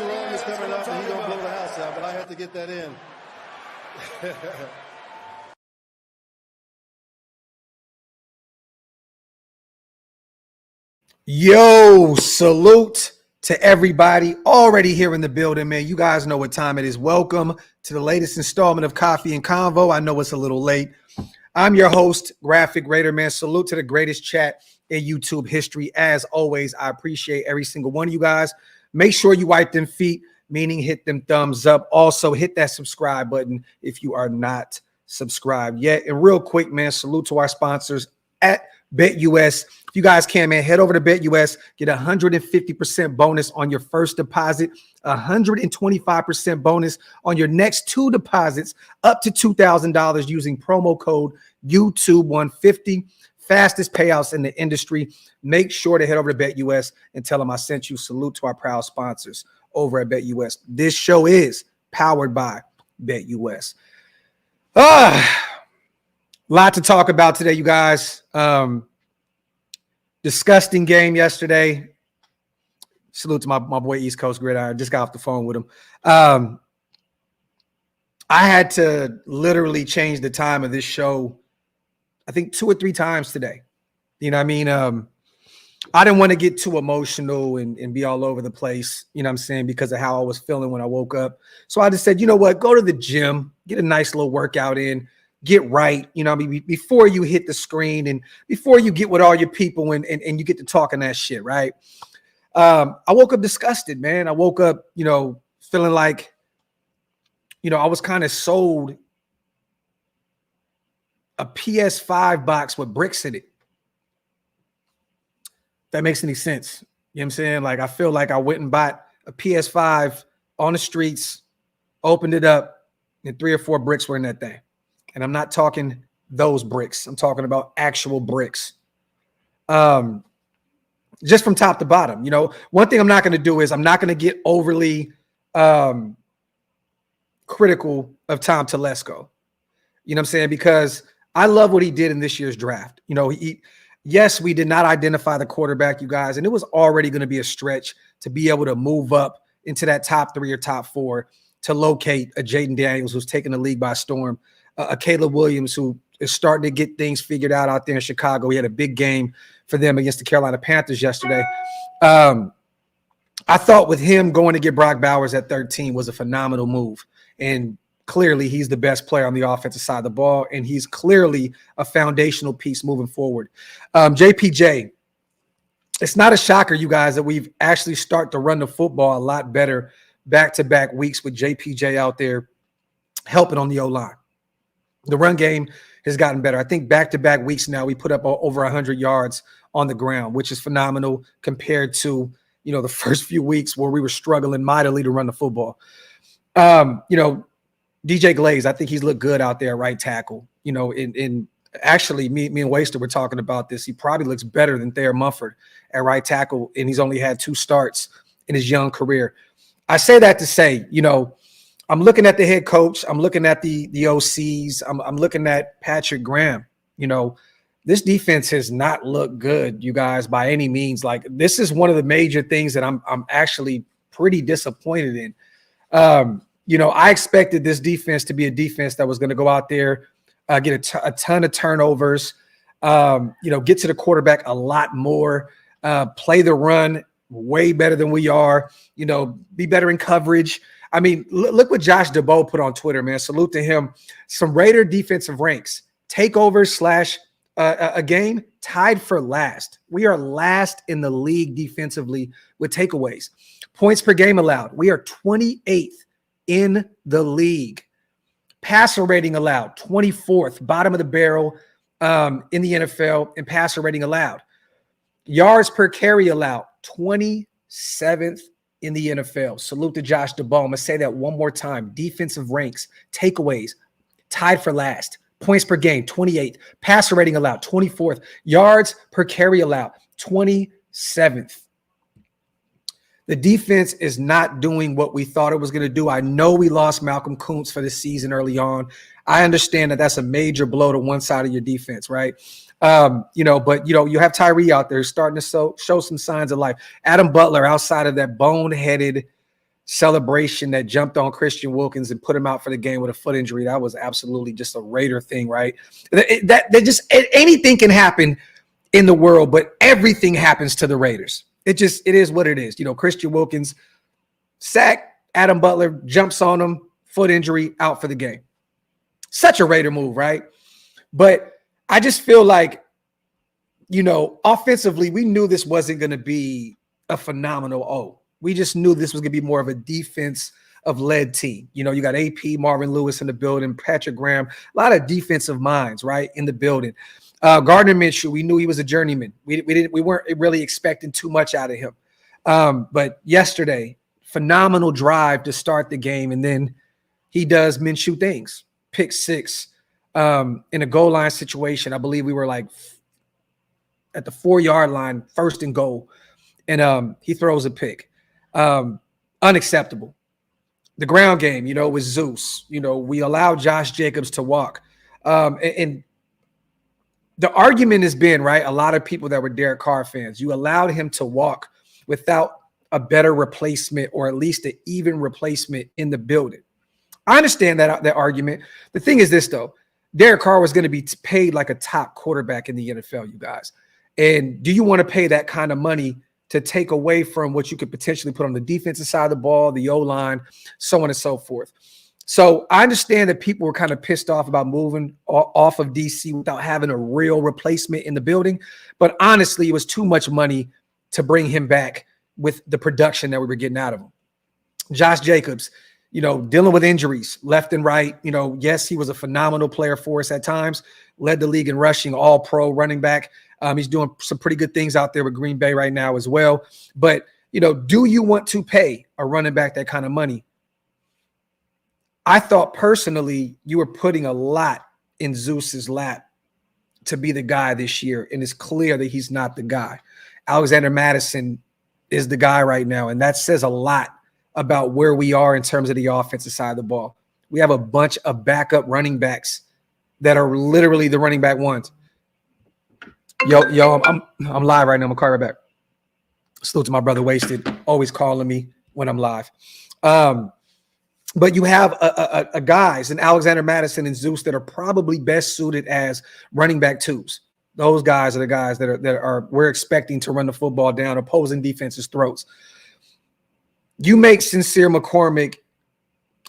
Jerome is coming up, and he's going to blow the house out, but I had to get that in. Yo, salute to everybody already here in the building, man. You guys know what time it is. Welcome to the latest installment of Coffee and Convo. I know it's a little late. I'm your host, Graphk Raider, man. Salute to the greatest chat in YouTube history. As always, I appreciate every single one of you guys. Make sure you wipe them feet, meaning hit them thumbs up. Also, hit that subscribe button if you are not subscribed yet. And real quick, man, salute to our sponsors at BetUS. If you guys can, man, head over to BetUS, get 150% bonus on your first deposit, 125% bonus on your next two deposits, up to $2,000 using promo code YouTube150. Fastest payouts in the industry. Make sure to head over to BetUS and tell them I sent you. Salute to our proud sponsors over at BetUS. This show is powered by BetUS. Lot to talk about today, you guys. Disgusting game yesterday. Salute to my boy East Coast Gridiron. Just got off the phone with him. I had to literally change the time of this show, I think 2 or 3 times today. You know what I mean? I didn't want to get too emotional and be all over the place, you know what I'm saying, because of how I was feeling when I woke up. So I just said, you know what, go to the gym, get a nice little workout in, get right, you know what I mean, before you hit the screen and before you get with all your people and you get to talking that shit, right? I woke up disgusted, man. I woke up, you know, feeling like, you know, I was kind of sold a PS5 box with bricks in it. If that makes any sense. You know what I'm saying? Like, I feel like I went and bought a PS5 on the streets, opened it up, and 3 or 4 bricks were in that thing. And I'm not talking those bricks. I'm talking about actual bricks. Just from top to bottom. You know, one thing I'm not going to do is I'm not going to get overly critical of Tom Telesco. You know what I'm saying? Because I love what he did in this year's draft. You know, yes, we did not identify the quarterback, you guys, and it was already going to be a stretch to be able to move up into that top 3 or top 4 to locate a Jaden Daniels who's taking the league by storm. A Caleb Williams who is starting to get things figured out there in Chicago. He had a big game for them against the Carolina Panthers yesterday. I thought with him going to get Brock Bowers at 13 was a phenomenal move. And clearly he's the best player on the offensive side of the ball, and he's clearly a foundational piece moving forward. JPJ, it's not a shocker, you guys, that we've actually started to run the football a lot better back-to-back weeks with JPJ out there helping on the O-line. The run game has gotten better. I think back-to-back weeks now, we put up over 100 yards on the ground, which is phenomenal compared to, you know, the first few weeks where we were struggling mightily to run the football. You know, DJ Glaze, I think he's looked good out there at right tackle. You know, in actually, me and Waster were talking about this. He probably looks better than Thayer Mumford at right tackle, and he's only had 2 starts in his young career. I say that to say, you know, I'm looking at the head coach. I'm looking at the OCs. I'm looking at Patrick Graham. You know, this defense has not looked good, you guys, by any means. Like, this is one of the major things that I'm actually pretty disappointed in. You know, I expected this defense to be a defense that was going to go out there, get a ton of turnovers, you know, get to the quarterback a lot more, play the run way better than we are, you know, be better in coverage. I mean, look what Josh DeBow put on Twitter, man. Salute to him. Some Raider defensive ranks. Takeovers / a game tied for last. We are last in the league defensively with takeaways. Points per game allowed. We are 28th in the league. Passer rating allowed, 24th, bottom of the barrel in the NFL in passer rating allowed. Yards per carry allowed, 27th in the NFL. Salute to Josh DeBow. I'm going to say that one more time. Defensive ranks, takeaways, tied for last. Points per game, 28th. Passer rating allowed, 24th. Yards per carry allowed, 27th. The defense is not doing what we thought it was going to do. I know we lost Malcolm Kuntz for the season early on. I understand that that's a major blow to one side of your defense, right? You know, but, you know, you have Tyree out there starting to show some signs of life. Adam Butler, outside of that boneheaded celebration that jumped on Christian Wilkins and put him out for the game with a foot injury. That was absolutely just a Raider thing, right? That just anything can happen in the world, but everything happens to the Raiders. It is what it is. Christian Wilkins sack, Adam Butler jumps on him, foot injury, out for the game. Such a Raider move, right? But I just feel like, offensively, we knew this wasn't going to be a phenomenal we just knew this was going to be more of a defense of led team. You got AP, Marvin Lewis in the building, Patrick Graham, a lot of defensive minds, right, in the building. Gardner Minshew, we knew he was a journeyman. We weren't really expecting too much out of him. But yesterday, phenomenal drive to start the game, and then he does Minshew things. Pick six in a goal line situation. I believe we were like at the 4-yard line, 1st and goal, and he throws a pick. Unacceptable. The ground game, with Zeus, we allowed Josh Jacobs to walk. And the argument has been, right, a lot of people that were Derek Carr fans, you allowed him to walk without a better replacement or at least an even replacement in the building. I understand that argument. The thing is this, though. Derek Carr was going to be paid like a top quarterback in the NFL, you guys. And do you want to pay that kind of money to take away from what you could potentially put on the defensive side of the ball, the O-line, so on and so forth? So I understand that people were kind of pissed off about moving off of DC without having a real replacement in the building. But honestly, it was too much money to bring him back with the production that we were getting out of him. Josh Jacobs, dealing with injuries left and right. Yes, he was a phenomenal player for us at times, led the league in rushing, all-pro running back. He's doing some pretty good things out there with Green Bay right now as well. But, do you want to pay a running back that kind of money? I thought personally you were putting a lot in Zeus's lap to be the guy this year, and it's clear that he's not the guy. Alexander Mattison is the guy right now, and that says a lot about where we are in terms of the offensive side of the ball. We have a bunch of backup running backs that are literally the running back ones. Yo, I'm live right now. I'm gonna call right back. Salute to my brother Wasted, always calling me when I'm live. But you have a guys, and Alexander Mattison and Zeus, that are probably best suited as running back twos. Those guys are the guys that are we're expecting to run the football down opposing defenses' throats. You make Sincere McCormick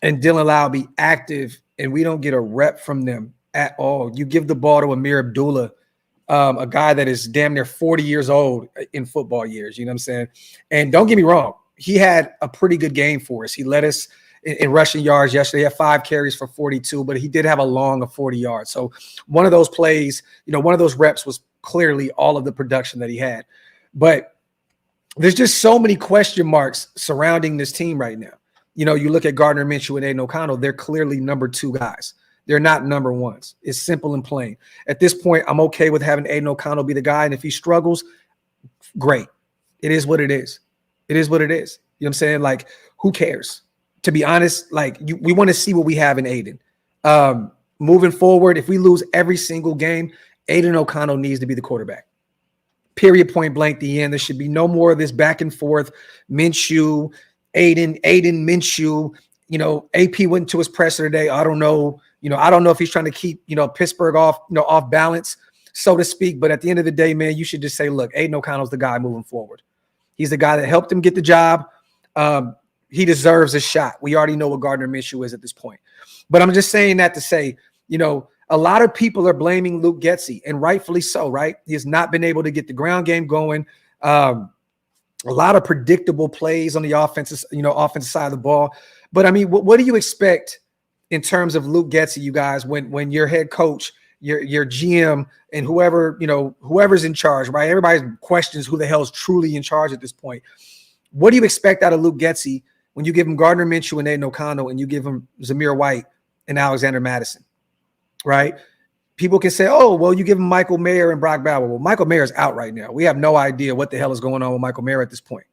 and Dylan Lowby active, and we don't get a rep from them at all. You give the ball to Amir Abdullah, a guy that is damn near 40 years old in football years. You know what I'm saying? And don't get me wrong, he had a pretty good game for us. He led us in rushing yards yesterday. He had 5 carries for 42, but he did have a long of 40 yards. So one of those plays, one of those reps was clearly all of the production that he had. But there's just so many question marks surrounding this team right now. You look at Gardner Minshew and Aidan O'Connell, they're clearly number 2 guys. They're not number 1s. It's simple and plain. At this point, I'm okay with having Aidan O'Connell be the guy. And if he struggles, great. It is what it is. It is what it is. You know what I'm saying? Like, who cares? To be honest, we want to see what we have in Aidan. Moving forward, if we lose every single game, Aidan O'Connell needs to be the quarterback. Period, point blank, the end. There should be no more of this back and forth. Minshew, Aidan, Minshew. AP went to his presser today. I don't know. I don't know if he's trying to keep, Pittsburgh off balance, so to speak. But at the end of the day, man, you should just say, look, Aidan O'Connell's the guy moving forward. He's the guy that helped him get the job. He deserves a shot. We already know what Gardner Minshew is at this point. But I'm just saying that to say, a lot of people are blaming Luke Getsy, and rightfully so, right? He has not been able to get the ground game going. A lot of predictable plays on the offensive side of the ball. But I mean, what do you expect in terms of Luke Getsy, you guys, when your head coach, your GM, and whoever's in charge, right? Everybody questions who the hell is truly in charge at this point. What do you expect out of Luke Getsy when you give him Gardner Minshew and Aidan O'Connell and you give him Zamir White and Alexander Mattison, right? People can say, oh, well, you give him Michael Mayer and Brock Bauer. Well, Michael Mayer's out right now. We have no idea what the hell is going on with Michael Mayer at this point.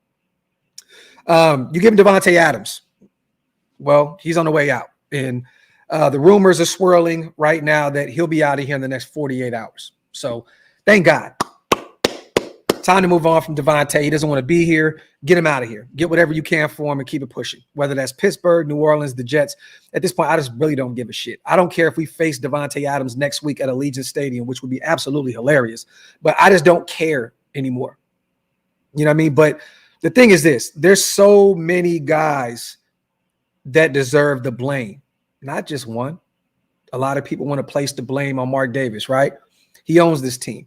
You give him Devante Adams. Well, he's on the way out. And the rumors are swirling right now that he'll be out of here in the next 48 hours. So thank God. Time to move on from Devante. He doesn't want to be here. Get him out of here. Get whatever you can for him and keep it pushing. Whether that's Pittsburgh, New Orleans, the Jets. At this point, I just really don't give a shit. I don't care if we face Devante Adams next week at Allegiant Stadium, which would be absolutely hilarious. But I just don't care anymore. You know what I mean? But the thing is this. There's so many guys that deserve the blame. Not just one. A lot of people want to place the blame on Mark Davis, right? He owns this team.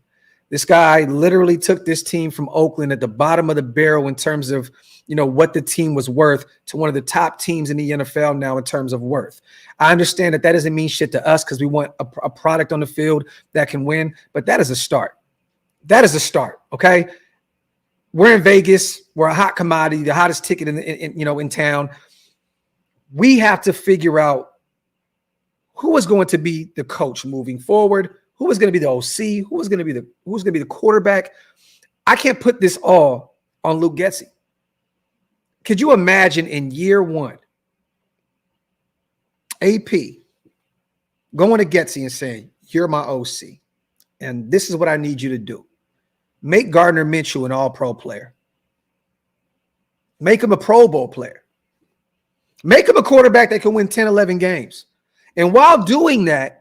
This guy literally took this team from Oakland at the bottom of the barrel in terms of, what the team was worth to one of the top teams in the NFL now in terms of worth. I understand that doesn't mean shit to us because we want a product on the field that can win, but that is a start. That is a start, okay? We're in Vegas. We're a hot commodity, the hottest ticket in town. We have to figure out who is going to be the coach moving forward. Who was going to be the OC? Who was going to be the quarterback? I can't put this all on Luke Getsy. Could you imagine in year one, AP going to Getsy and saying, "You're my OC, and this is what I need you to do. Make Gardner Minshew an all-pro player. Make him a Pro Bowl player. Make him a quarterback that can win 10, 11 games. And while doing that,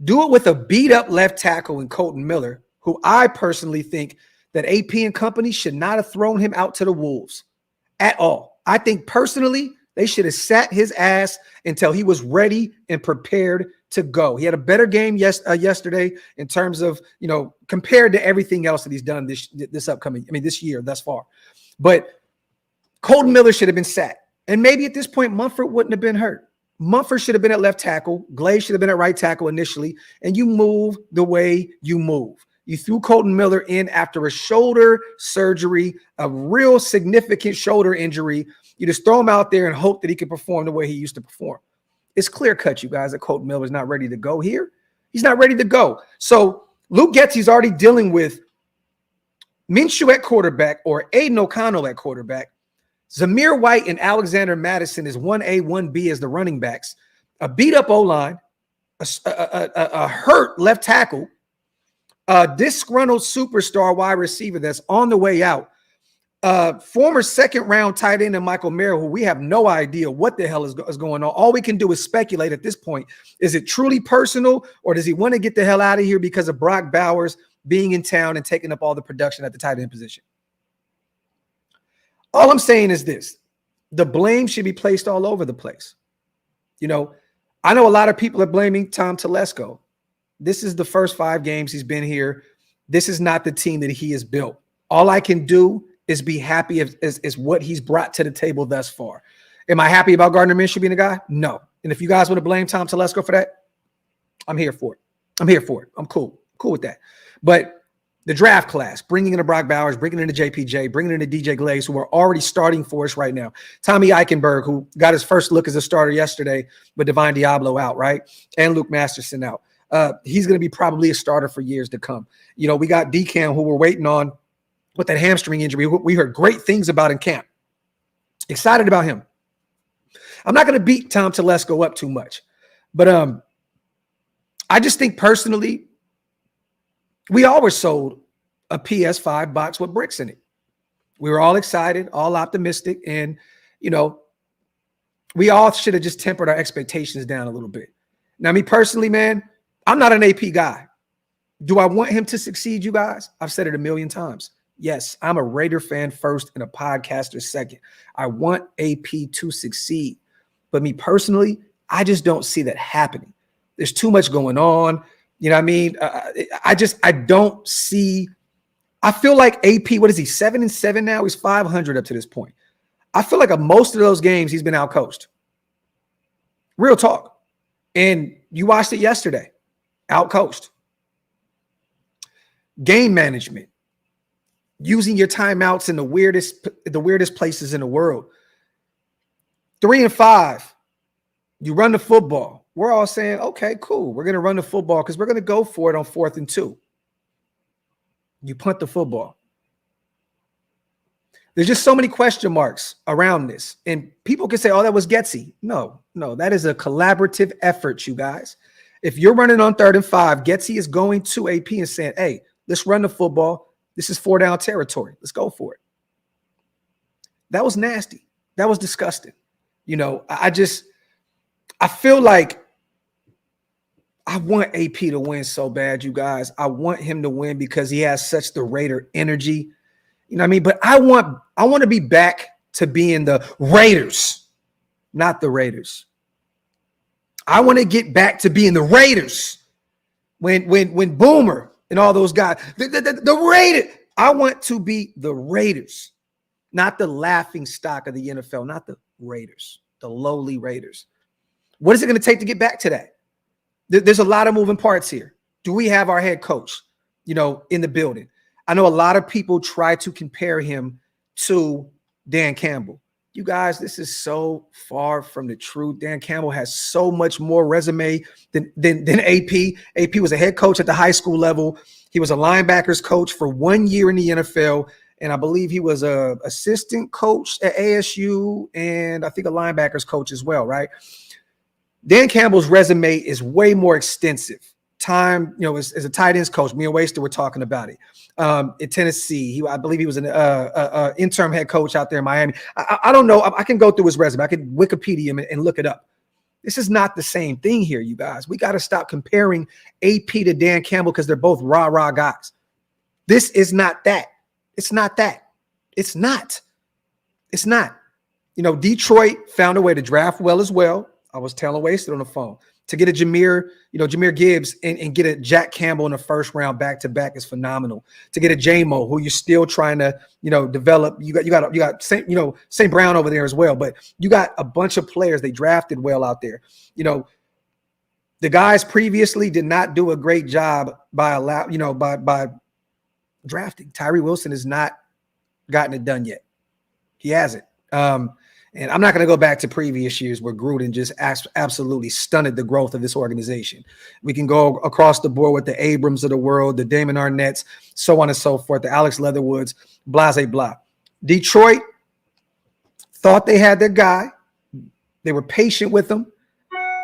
do it with a beat-up left tackle in Colton Miller, who I personally think that AP and company should not have thrown him out to the Wolves at all. I think personally they should have sat his ass until he was ready and prepared to go. He had a better game yesterday in terms of, compared to everything else that he's done this year thus far. But Colton Miller should have been sat. And maybe at this point, Mumford wouldn't have been hurt. Mumford should have been at left tackle. Glaze should have been at right tackle initially. And you move the way you move. You threw Colton Miller in after a shoulder surgery, a real significant shoulder injury. You just throw him out there and hope that he can perform the way he used to perform. It's clear cut, you guys, that Colton Miller is not ready to go here. He's not ready to go. So Luke Getsy's already dealing with Minshew at quarterback or Aidan O'Connell at quarterback. Zamir White and Alexander Madison is 1A, 1B as the running backs. A beat-up O-line, a hurt left tackle, a disgruntled superstar wide receiver that's on the way out, former second-round tight end Michael Mayer, who we have no idea what the hell is going on. All we can do is speculate at this point. Is it truly personal, or does he want to get the hell out of here because of Brock Bowers being in town and taking up all the production at the tight end position? All I'm saying is this. The blame should be placed all over the place. I know a lot of people are blaming Tom Telesco. This is the first 5 games he's been here. This is not the team that he has built. All I can do is be happy as what he's brought to the table thus far. Am I happy about Gardner Minshew being a guy? No. And if you guys want to blame Tom Telesco for that, I'm here for it. I'm cool with that. But the draft class, bringing in a Brock Bowers, bringing in a JPJ, bringing in a DJ Glaze, who are already starting for us right now. Tommy Eichenberg, who got his first look as a starter yesterday, but Divine Diablo out, right? And Luke Masterson out. He's going to be probably a starter for years to come. We got DCAM, who we're waiting on with that hamstring injury. We heard great things about in camp. Excited about him. I'm not going to beat Tom Telesco up too much. But I just think personally, we all were sold a PS5 box with bricks in it. We were all excited, all optimistic, and, we all should have just tempered our expectations down a little bit. Now, me personally, man, I'm not an AP guy. Do I want him to succeed, you guys? I've said it a million times. Yes, I'm a Raider fan first and a podcaster second. I want AP to succeed. But me personally, I just don't see that happening. There's too much going on. You know what I mean? I don't see. I feel like AP, what is he, 7-7 now? He's 500 up to this point. I feel like most of those games he's been outcoached. Real talk. And you watched it yesterday. Outcoached. Game management. Using your timeouts in the weirdest places in the world. 3-5. You run the football. We're all saying, okay, cool. We're going to run the football because we're going to go for it on 4th and 2. You punt the football. There's just so many question marks around this. And people can say, oh, that was Getsy. No, that is a collaborative effort, you guys. If you're running on 3rd and 5, Getsy is going to AP and saying, hey, let's run the football. This is 4-down territory. Let's go for it. That was nasty. That was disgusting. You know, I feel like I want AP to win so bad, you guys. I want him to win because he has such the Raider energy. You know what I mean? But I want to be back to being the Raiders, not the Raiders. I want to get back to being the Raiders when Boomer and all those guys, the Raiders. I want to be the Raiders, not the laughing stock of the NFL, not the Raiders, the lowly Raiders. What is it going to take to get back to that? There's a lot of moving parts here. Do we have our head coach, you know, in the building? I know a lot of people try to compare him to Dan Campbell. You guys, this is so far from the truth. Dan Campbell has so much more resume than AP. AP was a head coach at the high school level. He was a linebackers coach for 1 year in the NFL. And I believe he was a assistant coach at ASU and I think a linebackers coach as well, right? Dan Campbell's resume is way more extensive. Time, you know, as a tight ends coach, me and Waster were talking about it. In Tennessee, I believe he was an interim head coach out there in Miami. I don't know. I can go through his resume. I can Wikipedia him and look it up. This is not the same thing here, you guys. We got to stop comparing AP to Dan Campbell because they're both rah-rah guys. This is not that. It's not that. It's not. It's not. You know, Detroit found a way to draft well as well. I was telling Wasted on the phone to get a Jahmyr Gibbs and get a Jack Campbell in the first round back-to-back is phenomenal. To get a J-Mo, who you're still trying to, you know, develop. You got St. Brown over there as well, but you got a bunch of players they drafted well out there. You know, the guys previously did not do a great job by drafting. Tyree Wilson has not gotten it done yet. He hasn't. And I'm not going to go back to previous years where Gruden just absolutely stunted the growth of this organization. We can go across the board with the Abrams of the world, the Damon Arnett's, so on and so forth, the Alex Leatherwoods, blase blah. Detroit thought they had their guy. They were patient with him.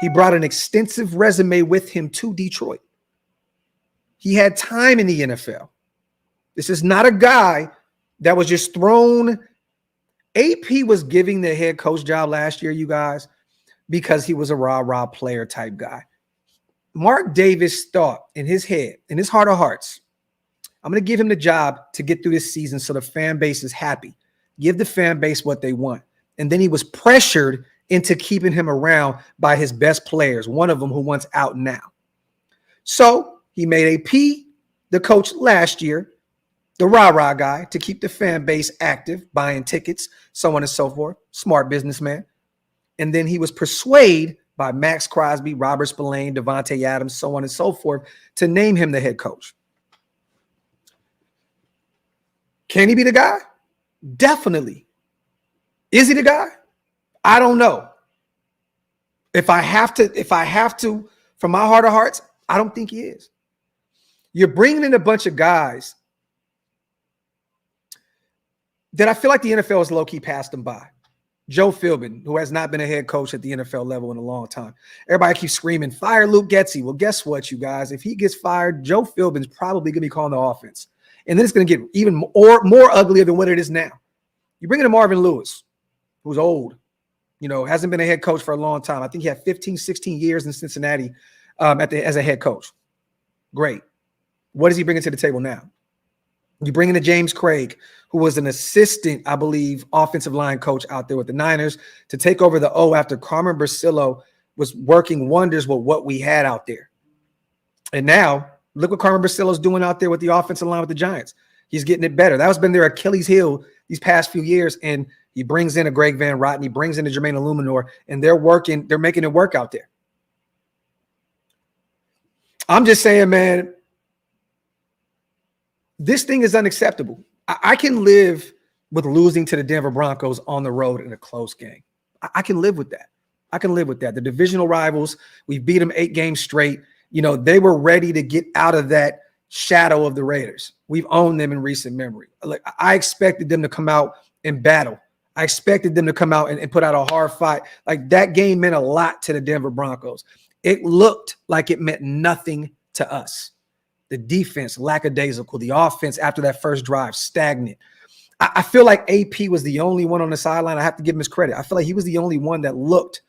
He brought an extensive resume with him to Detroit. He had time in the NFL. This is not a guy that was just thrown. AP was giving the head coach job last year, you guys, because he was a rah-rah player type guy. Mark Davis thought in his head, in his heart of hearts, I'm going to give him the job to get through this season so the fan base is happy. Give the fan base what they want. And then he was pressured into keeping him around by his best players, one of them who wants out now. So he made AP the coach last year, the rah-rah guy, to keep the fan base active, buying tickets, so on and so forth. Smart businessman. And then he was persuaded by Maxx Crosby, Robert Spillane, Devante Adams, so on and so forth, to name him the head coach. Can he be the guy? Definitely. Is he the guy? I don't know. If I have to, from my heart of hearts, I don't think he is. You're bringing in a bunch of guys that I feel like the NFL has low-key passed them by. Joe Philbin, who has not been a head coach at the NFL level in a long time. Everybody keeps screaming, fire Luke Getsy. Well, guess what, you guys? If he gets fired, Joe Philbin's probably going to be calling the offense. And then it's going to get even more uglier than what it is now. You bring in a Marvin Lewis, who's old, you know, hasn't been a head coach for a long time. I think he had 15, 16 years in Cincinnati as a head coach. Great. What is he bringing to the table now? You bring in a James Craig, who was an assistant, I believe, offensive line coach out there with the Niners to take over the O after Carmen Bracillo was working wonders with what we had out there. And now, look what Carmen Bracillo's doing out there with the offensive line with the Giants. He's getting it better. That has been their Achilles heel these past few years, and he brings in a Greg Van Roten, he brings in a Jermaine Illuminor, and they're making it work out there. I'm just saying, man, this thing is unacceptable. I can live with losing to the Denver Broncos on the road in a close game. I can live with that. I can live with that. The divisional rivals, we beat them 8 games straight. You know, they were ready to get out of that shadow of the Raiders. We've owned them in recent memory. Like, I expected them to come out and battle. I expected them to come out and put out a hard fight. Like, that game meant a lot to the Denver Broncos. It looked like it meant nothing to us. The defense, lackadaisical. The offense after that first drive, stagnant. I feel like AP was the only one on the sideline. I have to give him his credit. I feel like he was the only one that looked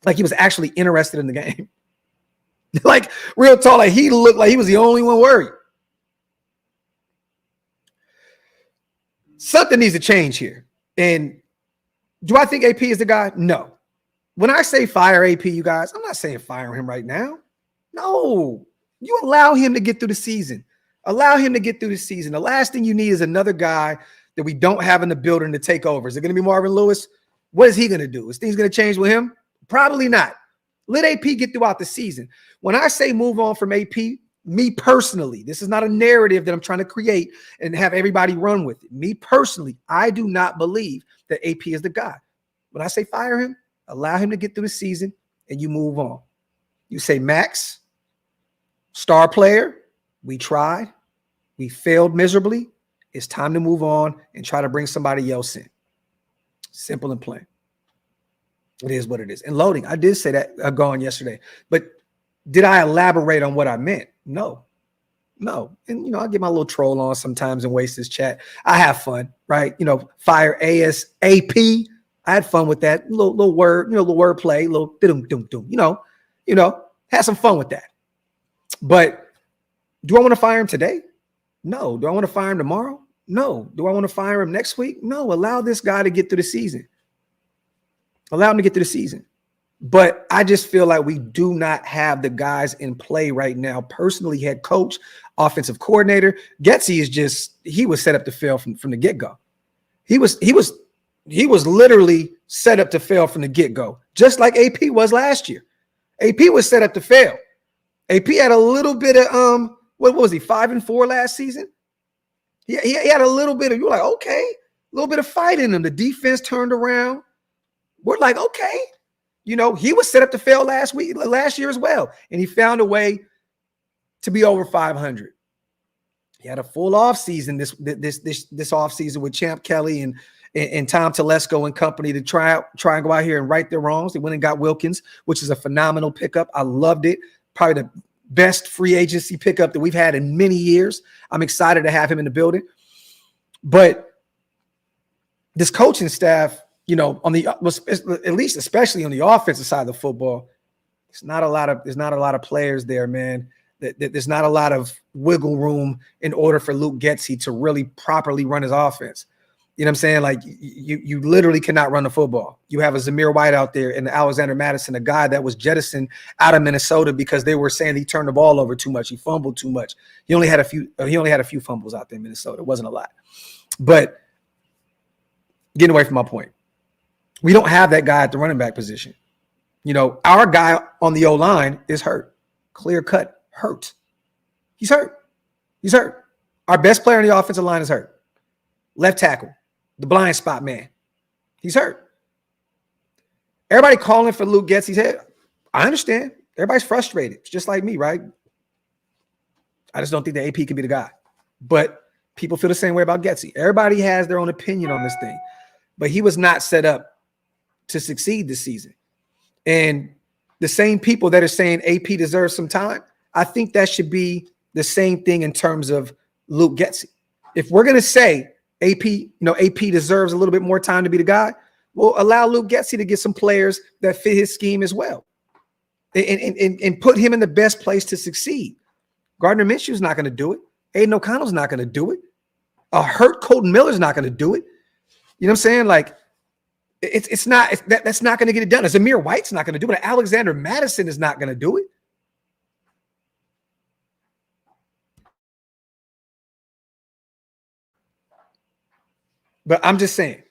like he was actually interested in the game. Like, real tall, like he looked like he was the only one worried. Something needs to change here. And do I think AP is the guy? No. When I say fire AP, you guys, I'm not saying fire him right now. No. You allow him to get through the season. Allow him to get through the season. The last thing you need is another guy that we don't have in the building to take over. Is it going to be Marvin Lewis? What is he going to do? Is things going to change with him? Probably not. Let AP get throughout the season. When I say move on from AP, me personally, this is not a narrative that I'm trying to create and have everybody run with it. Me personally, I do not believe that AP is the guy. When I say fire him, allow him to get through the season and you move on. You say, Maxx, star player, we tried. We failed miserably. It's time to move on and try to bring somebody else in. Simple and plain. It is what it is. And loading, I did say that going yesterday, but did I elaborate on what I meant? No. And, I get my little troll on sometimes and waste this chat. I have fun, right? Fire ASAP. I had fun with that little word, little word play, little dum, had some fun with that. But do I want to fire him today? No. Do I want to fire him tomorrow? No. Do I want to fire him next week? No. Allow this guy to get through the season. Allow him to get through the season. But I just feel like we do not have the guys in play right now. Personally, head coach, offensive coordinator, Getsy he was set up to fail from the get-go. He was literally set up to fail from the get-go, just like AP was last year. AP was set up to fail. AP had a little bit of what was he, 5-4 last season? He had a little bit of, you're like, okay, a little bit of fight in him. The defense turned around. We're like, okay. He was set up to fail last year as well. And he found a way to be over 500. He had a full offseason this offseason with Champ Kelly and Tom Telesco and company to try and go out here and right their wrongs. They went and got Wilkins, which is a phenomenal pickup. I loved it. Probably the best free agency pickup that we've had in many years. I'm excited to have him in the building. But this coaching staff, especially on the offensive side of the football, there's not a lot of players there, man. There's not a lot of wiggle room in order for Luke Getsy to really properly run his offense. You know what I'm saying? Like you literally cannot run the football. You have a Zamir White out there and Alexander Madison, a guy that was jettisoned out of Minnesota because they were saying he turned the ball over too much. He fumbled too much. He only had a few fumbles out there in Minnesota. It wasn't a lot. But getting away from my point, we don't have that guy at the running back position. Our guy on the O-line is hurt. Clear cut, hurt. He's hurt. Our best player on the offensive line is hurt. Left tackle, the blind spot man. He's hurt. Everybody calling for Luke Getsy's head. I understand. Everybody's frustrated. It's just like me, right? I just don't think the AP can be the guy. But people feel the same way about Getsy. Everybody has their own opinion on this thing. But he was not set up to succeed this season. And the same people that are saying AP deserves some time, I think that should be the same thing in terms of Luke Getsy. If we're going to say AP deserves a little bit more time to be the guy, we'll allow Luke Getsy to get some players that fit his scheme as well and put him in the best place to succeed. Gardner Minshew's not going to do it. Aidan O'Connell's not going to do it. A hurt Colton Miller's not going to do it. You know what I'm saying? Like, that's not going to get it done. Zamir White's not going to do it. Alexander Madison is not going to do it. But I'm just saying,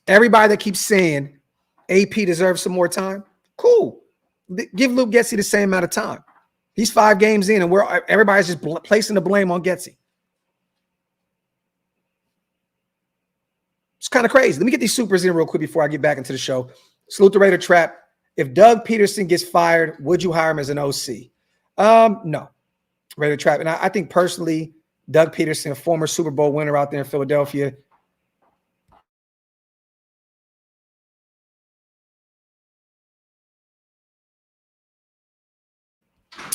everybody that keeps saying AP deserves some more time, cool. Give Luke Getsy the same amount of time. He's 5 games in, and everybody's just placing the blame on Getsy. It's kind of crazy. Let me get these supers in real quick before I get back into the show. Salute the Raider Trap. If Doug Peterson gets fired, would you hire him as an OC? No. Raider Trap. And I think personally, Doug Peterson, a former Super Bowl winner out there in Philadelphia,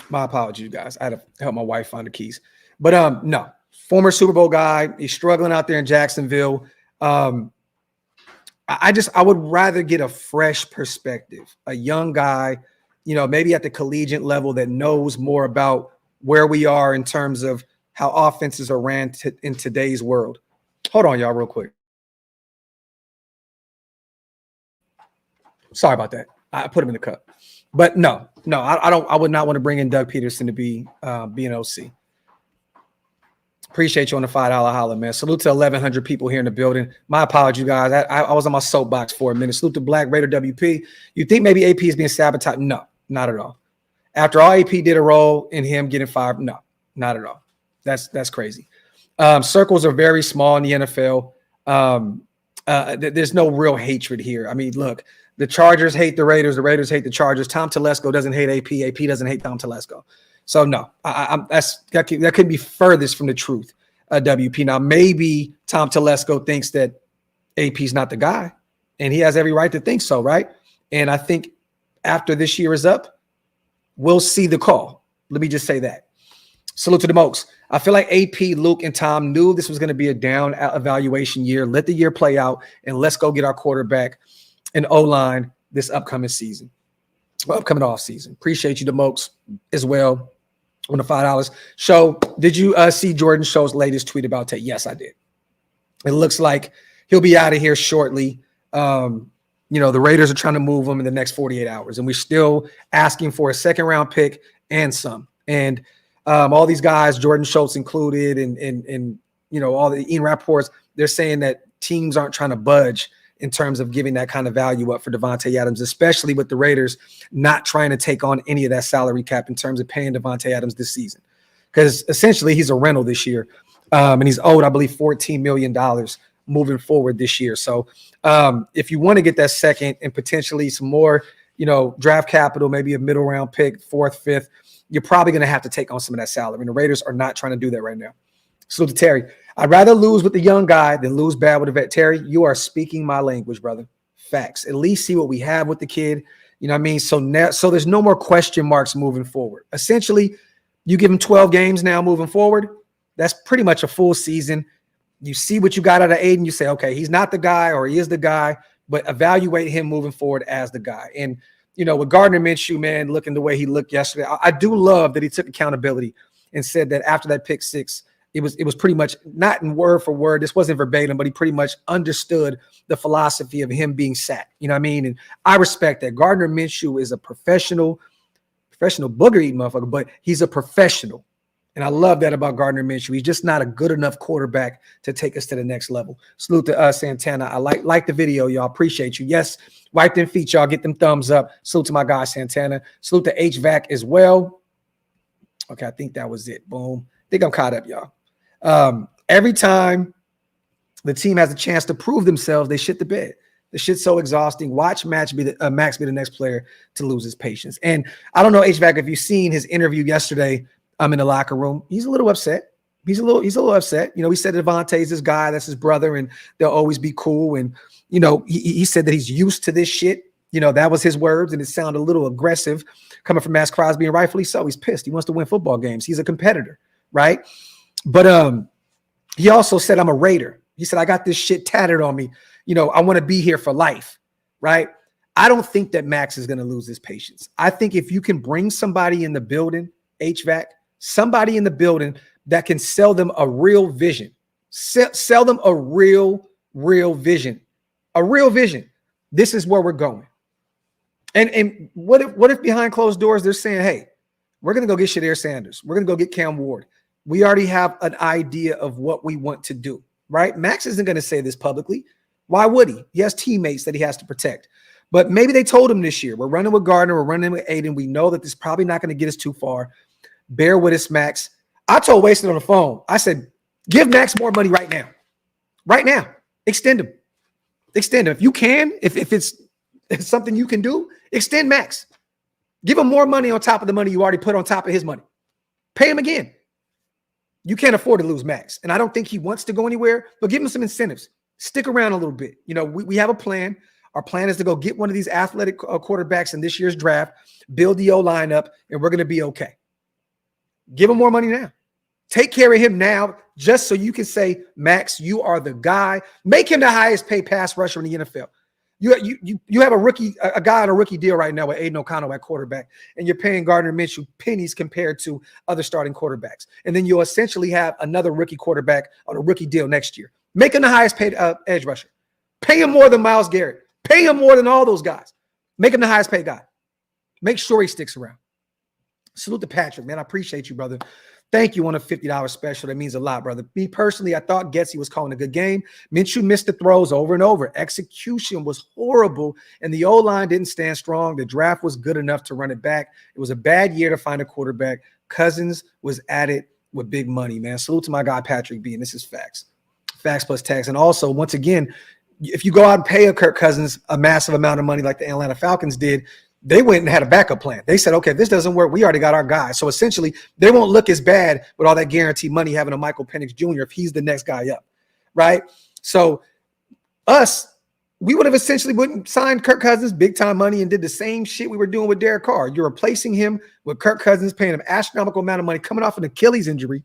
My apologies, guys. I had to help my wife find the keys. But no, former Super Bowl guy. He's struggling out there in Jacksonville. I would rather get a fresh perspective, a young guy, maybe at the collegiate level that knows more about where we are in terms of how offenses are ran in today's world. Hold on, y'all, real quick. Sorry about that. I put him in the cup. But no, I would not want to bring in Doug Peterson to be an OC. Appreciate you on the $5 holler, man. Salute to 1,100 people here in the building. My apologies, guys. I was on my soapbox for a minute. Salute to Black Raider WP. You think maybe AP is being sabotaged? No, not at all. After all AP did a role in him getting fired, no, not at all. That's crazy. Circles are very small in the NFL. There's no real hatred here. I mean, look, the Chargers hate the Raiders. The Raiders hate the Chargers. Tom Telesco doesn't hate AP. AP doesn't hate Tom Telesco. So no, that could be furthest from the truth. WP. Now maybe Tom Telesco thinks that AP's not the guy, and he has every right to think so, right? And I think after this year is up, we'll see the call. Let me just say that. Salute to the Mokes. I feel like AP, Luke, and Tom knew this was going to be a down evaluation year. Let the year play out, and let's go get our quarterback and O-line this upcoming season. Upcoming off season. Appreciate you, the Mokes, as well on the $5. So, did you see Jordan Show's latest tweet about Tate? Yes, I did. It looks like he'll be out of here shortly. The Raiders are trying to move him in the next 48 hours, and we're still asking for a second-round pick and some. And all these guys, Jordan Schultz included, and all the Ian Rapports, they're saying that teams aren't trying to budge in terms of giving that kind of value up for Devante Adams, especially with the Raiders not trying to take on any of that salary cap in terms of paying Devante Adams this season. Because essentially he's a rental this year, and he's owed, I believe, $14 million moving forward this year. So if you want to get that second and potentially some more, draft capital, maybe a middle round pick, fourth, fifth, you're probably going to have to take on some of that salary. And the Raiders are not trying to do that right now. Salute to Terry. I'd rather lose with the young guy than lose bad with a vet. Terry, you are speaking my language, brother. Facts. At least see what we have with the kid. You know what I mean? So there's no more question marks moving forward. Essentially, you give him 12 games now moving forward. That's pretty much a full season. You see what you got out of Aidan. You say, okay, he's not the guy or he is the guy, but evaluate him moving forward as the guy. And, with Gardner Minshew, man, looking the way he looked yesterday, I do love that he took accountability and said that after that pick six, it was pretty much not in word for word. This wasn't verbatim, but he pretty much understood the philosophy of him being sacked. You know what I mean? And I respect that. Gardner Minshew is a professional booger eating motherfucker, but he's a professional. And I love that about Gardner Minshew. He's just not a good enough quarterback to take us to the next level. Salute to Santana. I like the video, y'all. Appreciate you. Yes, wipe them feet, y'all. Get them thumbs up. Salute to my guy, Santana. Salute to HVAC as well. Okay, I think that was it. Boom. I think I'm caught up, y'all. Every time the team has a chance to prove themselves, they shit the bed. The shit's so exhausting. Watch Maxx be the next player to lose his patience. And I don't know, HVAC, if you've seen his interview yesterday, I'm in the locker room. He's a little upset. He's a little upset. He said Devante's this guy, that's his brother, and they'll always be cool. And, he said that he's used to this shit. That was his words, and it sounded a little aggressive coming from Maxx Crosby, and rightfully so. He's pissed. He wants to win football games. He's a competitor, right? But he also said, I'm a Raider. He said, I got this shit tatted on me. I want to be here for life, right? I don't think that Maxx is going to lose his patience. I think if you can bring somebody in the building, HVAC, somebody in the building that can sell them a real vision, sell them a real vision, This is where we're going. And what if behind closed doors, they're saying, hey, we're going to go get Shadir Sanders. We're going to go get Cam Ward. We already have an idea of what we want to do, right? Maxx isn't going to say this publicly. Why would he? He has teammates that he has to protect. But maybe they told him this year, we're running with Gardner, we're running with Aidan. We know that this is probably not going to get us too far. Bear with us, Maxx. I told Wasted on the phone, I said, give Maxx more money right now. Right now. Extend him. If you can, if it's something you can do, extend Maxx. Give him more money on top of the money you already put on top of his money. Pay him again. You can't afford to lose Maxx. And I don't think he wants to go anywhere, but give him some incentives. Stick around a little bit. We have a plan. Our plan is to go get one of these athletic quarterbacks in this year's draft, build the O-line up, and we're going to be okay. Give him more money now. Take care of him now, just so you can say, Max, you are the guy. Make him the highest paid pass rusher in the NFL. You have a guy on a rookie deal right now with Aidan O'Connell at quarterback, and you're paying Gardner Minshew pennies compared to other starting quarterbacks. And then you'll essentially have another rookie quarterback on a rookie deal next year. Make him the highest paid edge rusher. Pay him more than Myles Garrett. Pay him more than all those guys. Make him the highest paid guy. Make sure he sticks around. Salute to Patrick, man. I appreciate you, brother. Thank you on a $50 special. That means a lot, brother. Me personally, I thought Getsy was calling a good game. Minshew missed the throws over and over. Execution was horrible, and the O-line didn't stand strong. The draft was good enough to run it back. It was a bad year to find a quarterback. Cousins was at it with big money, man. Salute to my guy, Patrick B, and this is facts. Facts plus tax. And also, once again, if you go out and pay a Kirk Cousins a massive amount of money like the Atlanta Falcons did, they went and had a backup plan. They said, okay, if this doesn't work, we already got our guy. So essentially, they won't look as bad with all that guaranteed money having a Michael Penix Jr. if he's the next guy up, right? So we would have essentially wouldn't signed Kirk Cousins big time money and did the same shit we were doing with Derek Carr. You're replacing him with Kirk Cousins, paying him astronomical amount of money, coming off an Achilles injury.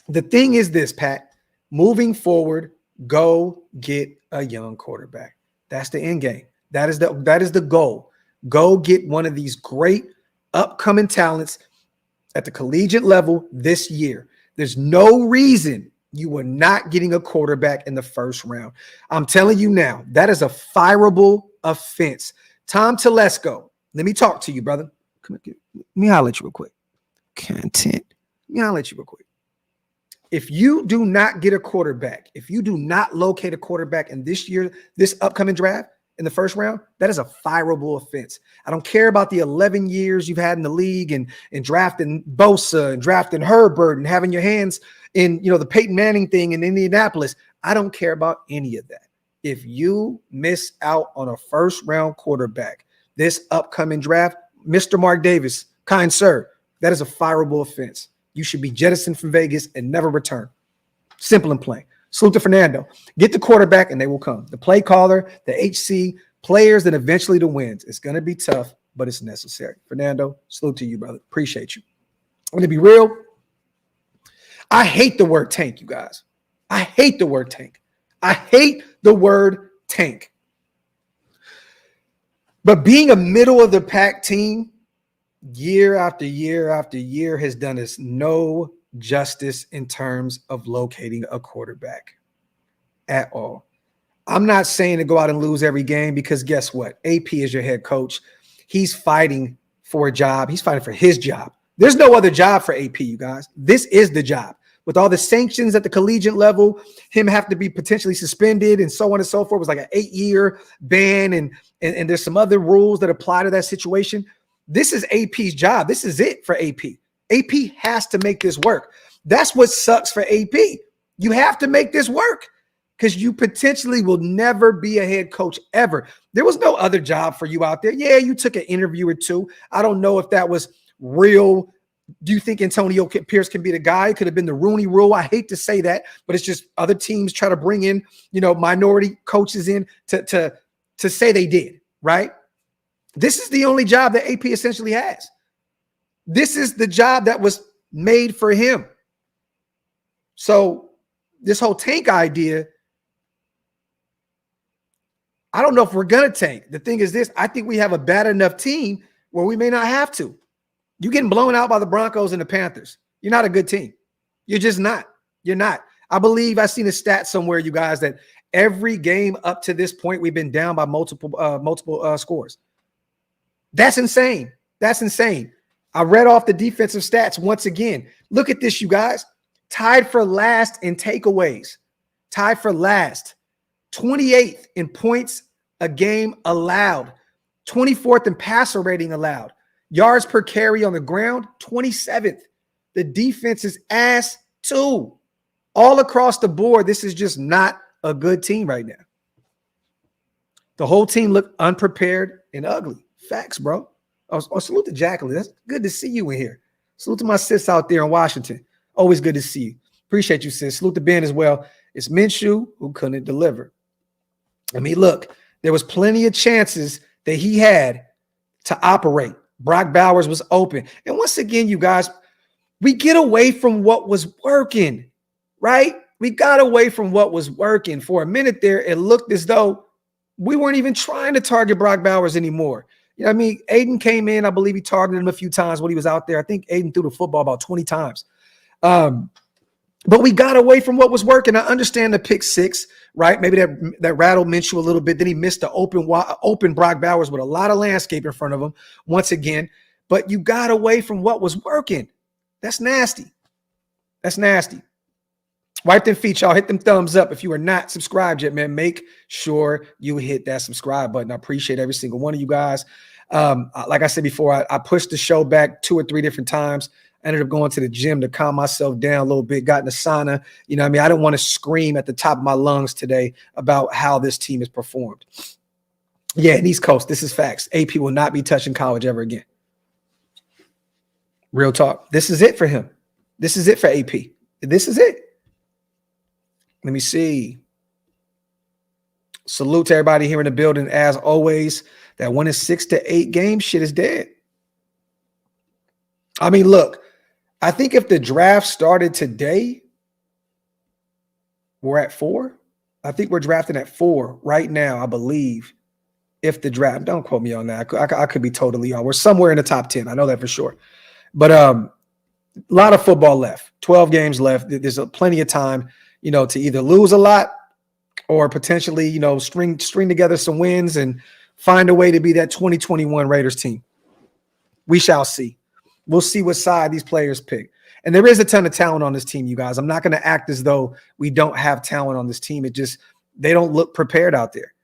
The thing is this, Pat, moving forward, go get a young quarterback. That's the end game. That is the goal. Go get one of these great upcoming talents at the collegiate level this year. There's no reason you are not getting a quarterback in the first round. I'm telling you now, that is a fireable offense. Tom Telesco, let me talk to you, brother. Come here, let me holler at you real quick. Content. Let me holler at you real quick. If you do not get a quarterback, if you do not locate a quarterback in this upcoming draft, in the first round, that is a fireable offense. I don't care about the 11 years you've had in the league and drafting Bosa and drafting Herbert and having your hands in, the Peyton Manning thing in Indianapolis. I don't care about any of that. If you miss out on a first round quarterback this upcoming draft, Mr. Mark Davis, kind sir, that is a fireable offense. You should be jettisoned from Vegas and never return. Simple and plain. Salute to Fernando. Get the quarterback and they will come. The play caller, the HC, players, and eventually the wins. It's going to be tough, but it's necessary. Fernando, salute to you, brother. Appreciate you. I'm going to be real. I hate the word tank, you guys. I hate the word tank. I hate the word tank. But being a middle of the pack team year after year after year has done us no justice in terms of locating a quarterback at all. I'm not saying to go out and lose every game because guess what? AP is your head coach. He's fighting for a job. He's fighting for his job. There's no other job for AP, you guys. This is the job. With all the sanctions at the collegiate level, him have to be potentially suspended and so on and so forth. It was like an 8-year ban and there's some other rules that apply to that situation. This is AP's job. This is it for AP. AP has to make this work. That's what sucks for AP. You have to make this work because you potentially will never be a head coach ever. There was no other job for you out there. Yeah, you took an interview or two. I don't know if that was real. Do you think Antonio Pierce can be the guy? It could have been the Rooney Rule. I hate to say that, but it's just other teams try to bring in, minority coaches in to say they did, right? This is the only job that AP essentially has. This is the job that was made for him. So this whole tank idea, I don't know if we're going to tank. The thing is this, I think we have a bad enough team where we may not have to. You're getting blown out by the Broncos and the Panthers. You're not a good team. You're just not. You're not. I believe I've seen a stat somewhere, you guys, that every game up to this point, we've been down by multiple scores. That's insane. That's insane. I read off the defensive stats once again. Look at this, you guys. Tied for last in takeaways. Tied for last. 28th in points a game allowed. 24th in passer rating allowed. Yards per carry on the ground, 27th. The defense is ass too. All across the board, this is just not a good team right now. The whole team looked unprepared and ugly. Facts, bro. Oh, salute to Jacqueline. That's good to see you in here. Salute to my sis out there in Washington. Always good to see you. Appreciate you, sis. Salute to Ben as well. It's Minshew who couldn't deliver. I mean, look, there was plenty of chances that he had to operate. Brock Bowers was open. And once again, you guys, we get away from what was working, right? We got away from what was working. For a minute there, it looked as though we weren't even trying to target Brock Bowers anymore. You know what I mean? Aidan came in. I believe he targeted him a few times when he was out there. I think Aidan threw the football about 20 times. But we got away from what was working. I understand the pick six, right? Maybe that rattled Mitchell a little bit. Then he missed the open Brock Bowers with a lot of landscape in front of him once again. But you got away from what was working. That's nasty. That's nasty. Wipe them feet, y'all. Hit them thumbs up. If you are not subscribed yet, man, make sure you hit that subscribe button. I appreciate every single one of you guys. Like I said before, I pushed the show back 2 or 3 different times. I ended up going to the gym to calm myself down a little bit, got in the sauna. You know what I mean? I didn't want to scream at the top of my lungs today about how this team has performed. Yeah, in East Coast, this is facts. AP will not be touching college ever again. Real talk. This is it for him. This is it for AP. This is it. Let me see. Salute to everybody here in the building. As always, that winning 6 to 8 game shit is dead. I mean, look, I think if the draft started today, we're at 4. I think we're drafting at 4 right now, I believe. If the draft, don't quote me on that. I could be totally on. We're somewhere in the top 10. I know that for sure. But a lot of football left. 12 games left. There's plenty of time, you know, to either lose a lot or potentially, you know, string together some wins and find a way to be that 2021 Raiders team. We shall see. We'll see what side these players pick. And there is a ton of talent on this team, you guys. I'm not going to act as though we don't have talent on this team. It just, they don't look prepared out there.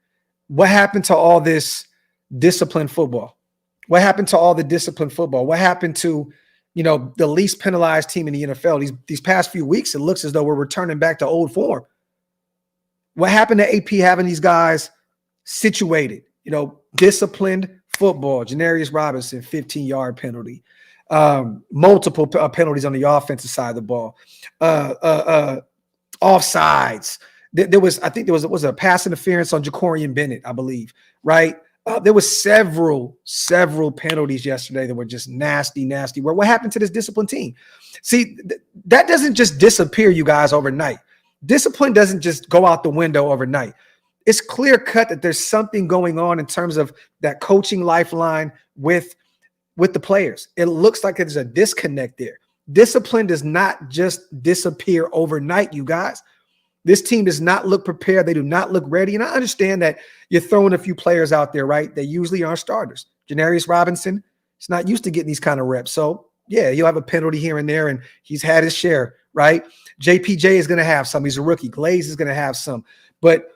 What happened to all this disciplined football? What happened to all the disciplined football? What happened to, you know, the least penalized team in the NFL? These past few weeks, it looks as though we're returning back to old form. What happened to AP having these guys situated? You know, disciplined football. Janarius Robinson, 15-yard penalty. Multiple penalties on the offensive side of the ball. Offsides. There was a pass interference on Jacorian Bennett, I believe, right? There was several penalties yesterday that were just nasty. What happened to this disciplined team? See, that doesn't just disappear, you guys, overnight. Discipline doesn't just go out the window overnight. It's clear cut that there's something going on in terms of that coaching lifeline with the players. It looks like there's a disconnect there. Discipline does not just disappear overnight, you guys. This team does not look prepared. They do not look ready. And I understand that you're throwing a few players out there, right? They usually aren't starters. Janarius Robinson is not used to getting these kind of reps. So, yeah, he'll have a penalty here and there, and he's had his share, right? JPJ is going to have some. He's a rookie. Glaze is going to have some. But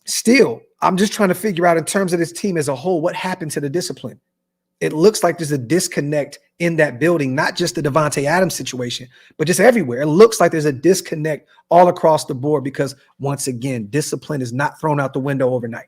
still, I'm just trying to figure out in terms of this team as a whole, what happened to the discipline? It looks like there's a disconnect in that building, not just the Devante Adams situation, but just everywhere. It looks like there's a disconnect all across the board because, once again, discipline is not thrown out the window overnight.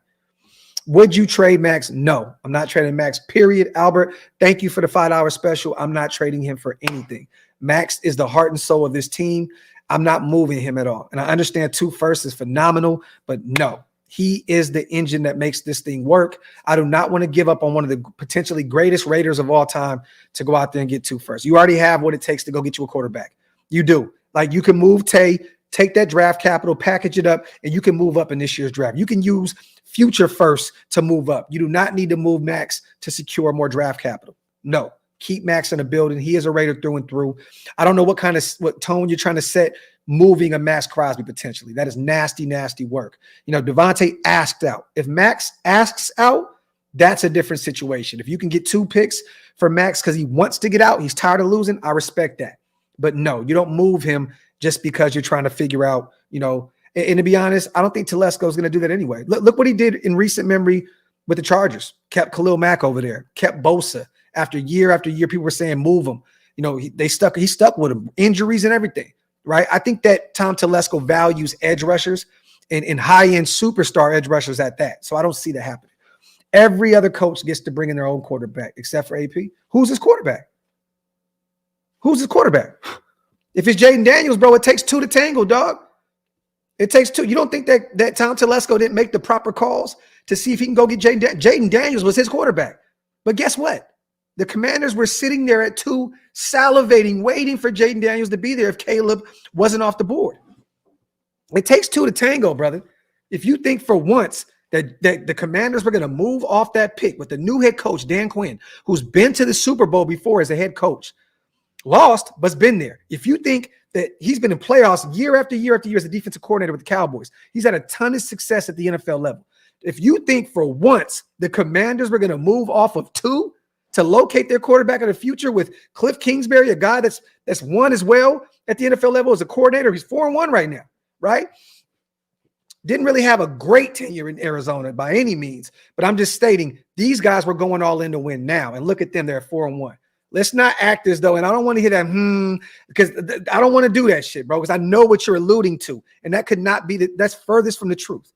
Would you trade Maxx? No, I'm not trading Maxx, period. Albert, thank you for the $5 special. I'm not trading him for anything. Maxx is the heart and soul of this team. I'm not moving him at all. And I understand 2 firsts is phenomenal, but no. He is the engine that makes this thing work. I do not want to give up on one of the potentially greatest Raiders of all time to go out there and get 2 firsts. You already have what it takes to go get you a quarterback. You do. Like, you can move Tay, take that draft capital, package it up, and you can move up in this year's draft. You can use future firsts to move up. You do not need to move Maxx to secure more draft capital. No. Keep Maxx in the building. He is a Raider through and through. I don't know what tone you're trying to set moving a Maxx Crosby potentially. That is nasty work. You know, Devante asked out. If Maxx asks out, that's a different situation. If you can get 2 picks for Maxx because he wants to get out, he's tired of losing, I respect that. But no, you don't move him just because you're trying to figure out, you know, and to be honest, I don't think Telesco is going to do that anyway. Look what he did in recent memory with the Chargers. Kept Khalil Mack over there, kept Bosa. After year, people were saying move him. You know, he stuck with him, injuries and everything. Right. I think that Tom Telesco values edge rushers and high-end superstar edge rushers at that. So I don't see that happening. Every other coach gets to bring in their own quarterback except for AP. Who's his quarterback? If it's Jaden Daniels, bro, it takes 2 to tangle, dog. It takes 2. You don't think that Tom Telesco didn't make the proper calls to see if he can go get Jaden Daniels was his quarterback. But guess what? The Commanders were sitting there at 2, salivating, waiting for Jaden Daniels to be there if Caleb wasn't off the board. It takes 2 to tango, brother. If you think for once that the Commanders were going to move off that pick with the new head coach, Dan Quinn, who's been to the Super Bowl before as a head coach, lost, but's been there. If you think that he's been in playoffs year after year after year as a defensive coordinator with the Cowboys, he's had a ton of success at the NFL level. If you think for once the Commanders were going to move off of 2 to locate their quarterback of the future with Cliff Kingsbury, a guy that's won as well at the NFL level as a coordinator, he's 4-1 right now, right? Didn't really have a great tenure in Arizona by any means, but I'm just stating these guys were going all in to win now, and look at them, they're 4-1. Let's not act as though, and I don't want to hear that, because I don't want to do that shit, bro, because I know what you're alluding to, and that could not be, that's furthest from the truth.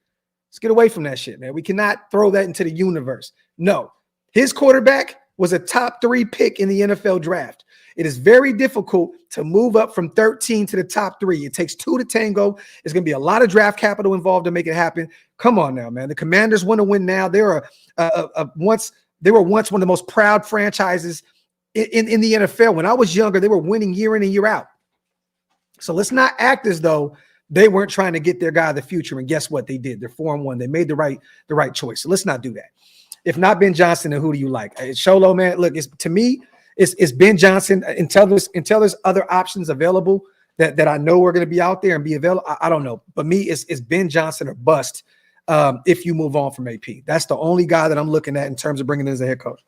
Let's get away from that shit, man. We cannot throw that into the universe. No, his quarterback was a top 3 pick in the NFL draft. It is very difficult to move up from 13 to the top 3. It takes 2 to tango. There's going to be a lot of draft capital involved to make it happen. Come on now, man. The Commanders want to win now. They were once one of the most proud franchises in the NFL. When I was younger, they were winning year in and year out. So let's not act as though they weren't trying to get their guy of the future. And guess what? They did. They're 4-1. They made the right choice. So let's not do that. If not Ben Johnson, then who do you like? Sholo, man, look, to me, it's Ben Johnson until there's other options available that I know are going to be out there and be available. I don't know. But me, it's Ben Johnson or bust if you move on from AP. That's the only guy that I'm looking at in terms of bringing in as a head coach.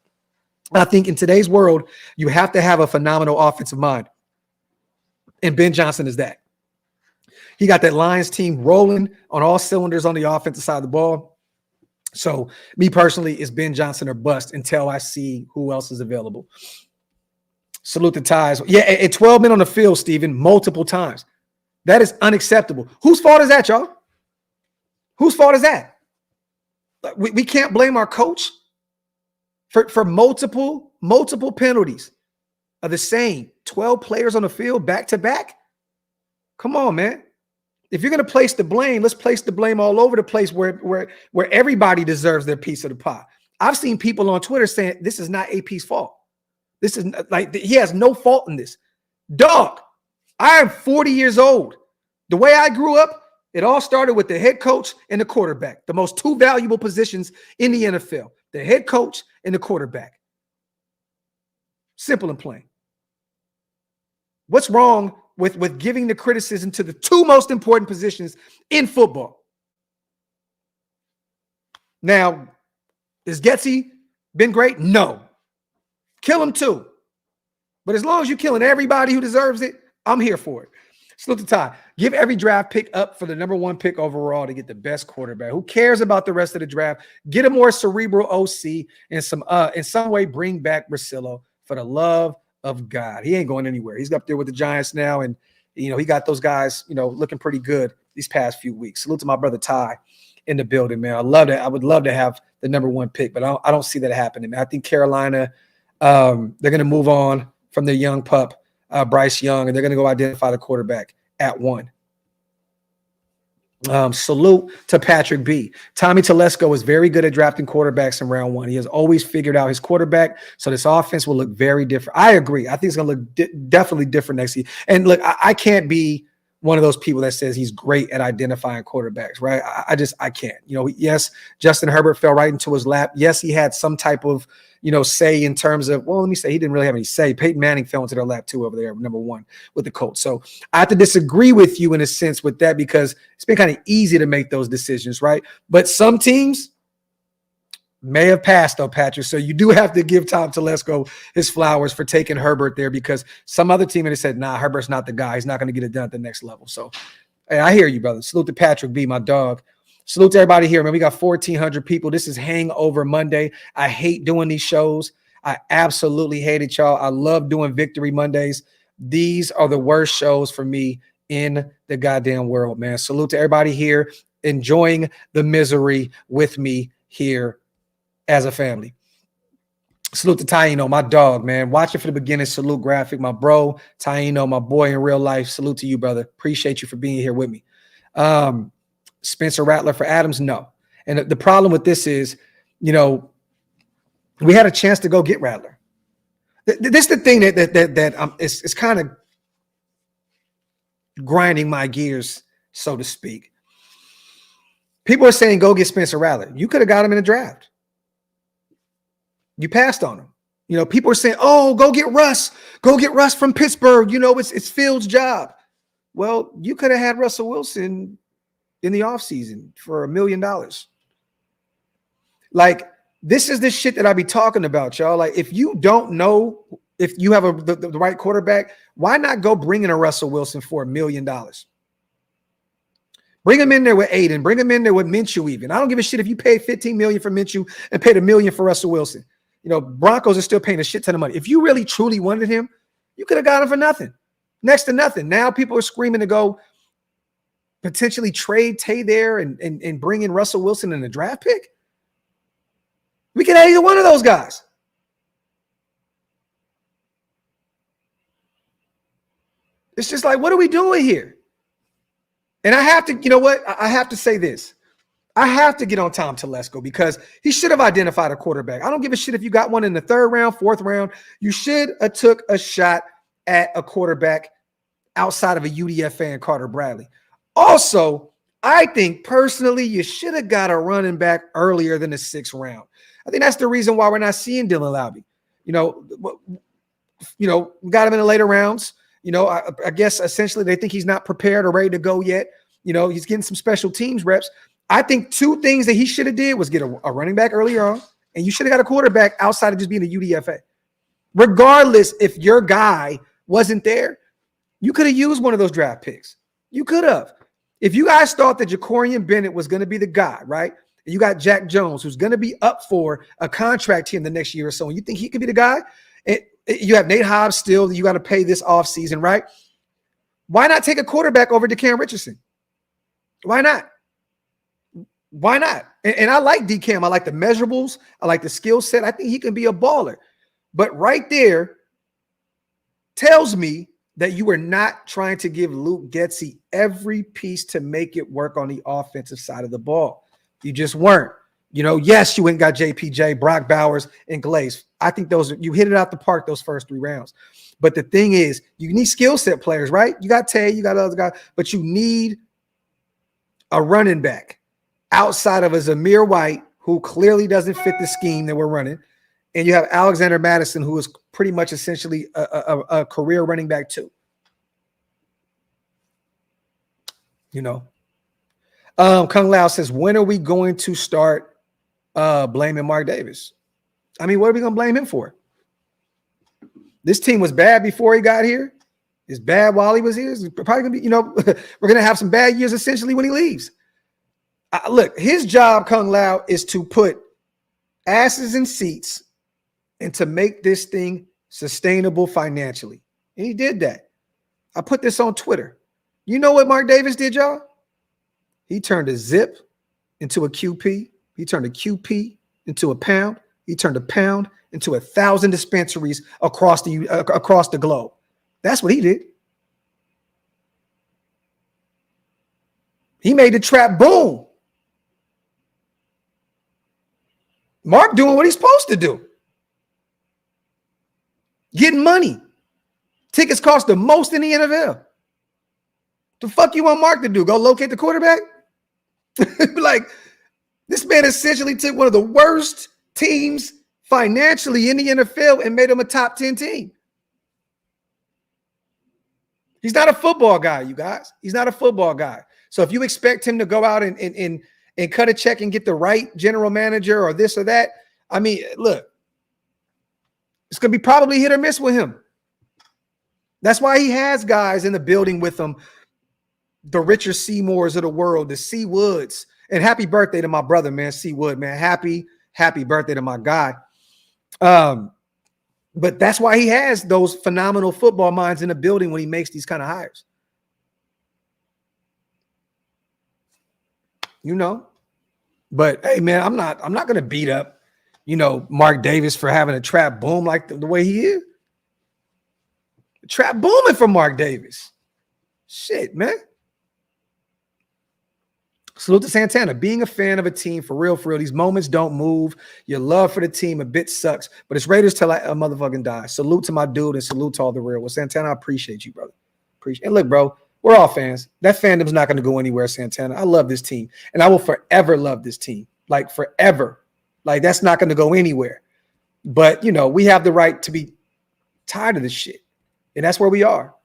I think in today's world, you have to have a phenomenal offensive mind. And Ben Johnson is that. He got that Lions team rolling on all cylinders on the offensive side of the ball. So me personally, it's Ben Johnson or bust until I see who else is available. Salute the ties. Yeah, at 12 men on the field, Steven, multiple times. That is unacceptable. Whose fault is that, y'all? Whose fault is that? We can't blame our coach for multiple penalties of the same 12 players on the field back to back. Come on, man. If you're going to place the blame, let's place the blame all over the place where everybody deserves their piece of the pie. I've seen people on Twitter saying this is not AP's fault. This is like he has no fault in this. Dog, I am 40 years old. The way I grew up, it all started with the head coach and the quarterback, the most 2 valuable positions in the NFL, the head coach and the quarterback. Simple and plain. What's wrong with giving the criticism to the 2 most important positions in football? Now, has Getsy been great? No. Kill him too. But as long as you're killing everybody who deserves it, I'm here for it. Salute the tie. Give every draft pick up for the number 1 pick overall to get the best quarterback. Who cares about the rest of the draft? Get a more cerebral OC and in some way bring back Brasillo for the love of God. He ain't going anywhere. He's up there with the Giants now, and he got those guys, looking pretty good these past few weeks. Salute to my brother Ty in the building, man. I love that. I would love to have the number 1 pick, but I don't see that happening, man. I think Carolina, they're going to move on from their young pup, Bryce Young, and they're going to go identify the quarterback at 1. Salute to Patrick B. Tommy Telesco is very good at drafting quarterbacks in round 1. He has always figured out his quarterback, so this offense will look very different. I agree. I think it's going to look definitely different next year. And look, I can't be one of those people that says he's great at identifying quarterbacks, right? I can't. Yes, Justin Herbert fell right into his lap. Yes, he had some type of, say in terms of, well, let me say he didn't really have any say. Peyton Manning fell into their lap too over there, number 1 with the Colts. So I have to disagree with you in a sense with that because it's been kind of easy to make those decisions, right? But some teams may have passed though, Patrick. So you do have to give Tom Telesco his flowers for taking Herbert there because some other team had said, nah, Herbert's not the guy. He's not going to get it done at the next level. So hey, I hear you, brother. Salute to Patrick B, my dog. Salute to everybody here, man. We got 1,400 people. This is Hangover Monday. I hate doing these shows. I absolutely hate it, y'all. I love doing Victory Mondays. These are the worst shows for me in the goddamn world, man. Salute to everybody here enjoying the misery with me here as a family. Salute to Taino, my dog, man. Watch it for the beginning. Salute Graphk, my bro. Taino, my boy in real life. Salute to you, brother. Appreciate you for being here with me. Spencer Rattler for Adams, no. And the problem with this is, we had a chance to go get Rattler. This is the thing that it's kind of grinding my gears, so to speak. People are saying go get Spencer Rattler. You could have got him in a draft. You passed on him. You know, people are saying, "Oh, go get Russ. Go get Russ from Pittsburgh. You know, it's Fields' job." Well, you could have had Russell Wilson in the offseason for $1 million. Like, this is the shit that I be talking about, y'all. Like, if you don't know if you have the right quarterback, why not go bring in a Russell Wilson for $1 million? Bring him in there with Aidan. Bring him in there with Minshew even. I don't give a shit if you paid $15 million for Minshew and paid $1 million for Russell Wilson. You know, Broncos are still paying a shit ton of money. If you really, truly wanted him, you could have got him for nothing. Next to nothing. Now people are screaming to go potentially trade Tay there and bring in Russell Wilson in a draft pick. We could have either one of those guys. It's just like, what are we doing here? And I have to, you know what? I have to say this. I have to get on Tom Telesco because he should have identified a quarterback. I don't give a shit if you got one in the 3rd round, 4th round. You should have took a shot at a quarterback outside of a UDFA and Carter Bradley. Also, I think personally you should have got a running back earlier than the 6th round. I think that's the reason why we're not seeing Dylan Lowry. We got him in the later rounds. I guess essentially they think he's not prepared or ready to go yet. He's getting some special teams reps. I think 2 things that he should have did was get a running back earlier on, and you should have got a quarterback outside of just being a UDFA. Regardless, if your guy wasn't there, you could have used one of those draft picks. You could have. If you guys thought that Jacorian Bennett was going to be the guy, right? And you got Jack Jones, who's going to be up for a contract here in the next year or so, and you think he could be the guy? You have Nate Hobbs still that you got to pay this offseason, right? Why not take a quarterback over DeCam Richardson? Why not? Why not? And I like DCam. I like the measurables. I like the skill set. I think he can be a baller. But right there tells me that you are not trying to give Luke Getsy every piece to make it work on the offensive side of the ball. You just weren't. Yes, you went and got JPJ, Brock Bowers, and Glaze. I think you hit it out the park those first 3 rounds. But the thing is, you need skill set players, right? You got Tay, you got other guys, but you need a running back outside of a Zamir White, who clearly doesn't fit the scheme that we're running. And you have Alexander Madison, who is pretty much essentially a career running back too. Kung Lao says, when are we going to start blaming Mark Davis? I mean, what are we going to blame him for? This team was bad before he got here. It's bad while he was here. It's probably going to be, we're going to have some bad years essentially when he leaves. Look, his job, Kung Lao, is to put asses in seats and to make this thing sustainable financially. And he did that. I put this on Twitter. You know what Mark Davis did, y'all? He turned a zip into a QP. He turned a QP into a pound. He turned a pound into 1,000 dispensaries across the globe. That's what he did. He made the trap boom. Mark doing what he's supposed to do. Getting money. Tickets cost the most in the NFL. The fuck you want Mark to do? Go locate the quarterback? Like, this man essentially took one of the worst teams financially in the NFL and made them a top 10 team. He's not a football guy, you guys. He's not a football guy. So if you expect him to go out and cut a check and get the right general manager or this or that, I mean, look, it's going to be probably hit or miss with him. That's why he has guys in the building with him, the Richard Seymours of the world, the C. Woods. And happy birthday to my brother, man, C. Wood, man. Happy birthday to my guy. But that's why he has those phenomenal football minds in the building when he makes these kind of hires. But hey, man, I'm not going to beat up, Mark Davis for having a trap boom like the way he is. Trap booming for Mark Davis. Shit, man. Salute to Santana. Being a fan of a team, for real, these moments don't move. Your love for the team a bit sucks, but it's Raiders till a motherfucking die. Salute to my dude and salute to all the real. Well, Santana, I appreciate you, brother. And look, bro, we're all fans. That fandom's not going to go anywhere, Santana. I love this team, and I will forever love this team. Like, forever. Like, that's not going to go anywhere. But, we have the right to be tired of this shit, and that's where we are.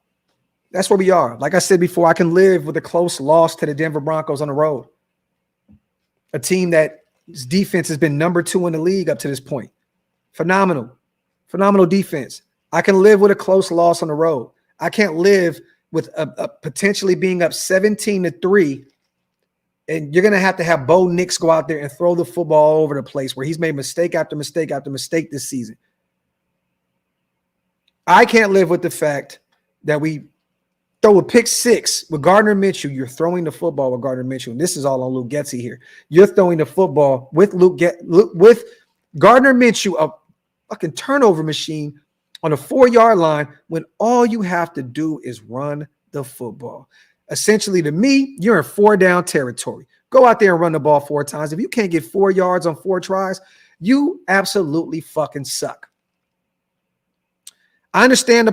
That's where we are. Like I said before, I can live with a close loss to the Denver Broncos on the road. A team that its defense has been number 2 in the league up to this point. Phenomenal defense. I can live with a close loss on the road. I can't live with a potentially being up 17-3, and you're going to have Bo Nix go out there and throw the football all over the place where he's made mistake after mistake after mistake this season. I can't live with the fact that we throw a pick 6 with Gardner Minshew. You're throwing the football with Gardner Minshew, and this is all on Luke Getsy here. You're throwing the football with with Gardner Minshew, a fucking turnover machine on a 4-yard line when all you have to do is run the football. Essentially, to me, you're in 4-down territory. Go out there and run the ball 4 times. If you can't get 4 yards on 4 tries, you absolutely fucking suck. I understand the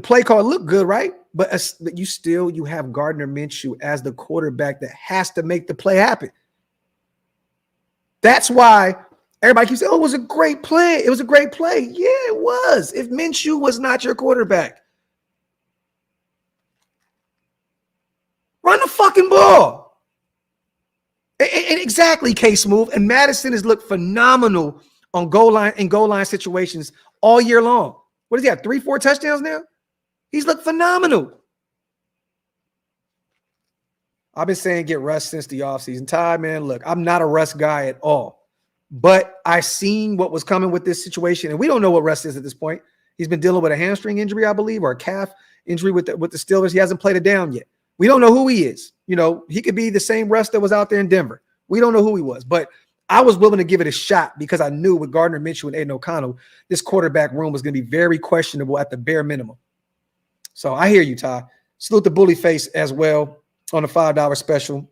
play call looked good, right? But you have Gardner Minshew as the quarterback that has to make the play happen. That's why everybody keeps saying, "Oh, it was a great play. It was a great play." Yeah, it was. If Minshew was not your quarterback, run the fucking ball. And exactly, K-Smooth. And Madison has looked phenomenal on goal line situations all year long. What does he have? 3-4 touchdowns now? He's looked phenomenal. I've been saying get Russ since the offseason. Ty, man, look, I'm not a Russ guy at all. But I seen what was coming with this situation, and we don't know what Russ is at this point. He's been dealing with a hamstring injury, I believe, or a calf injury with the Steelers. He hasn't played it down yet. We don't know who he is. He could be the same Russ that was out there in Denver. We don't know who he was. But I was willing to give it a shot because I knew with Gardner Minshew and Aidan O'Connell, this quarterback room was going to be very questionable at the bare minimum. So I hear you, Ty. Salute the bully face as well on the $5 special.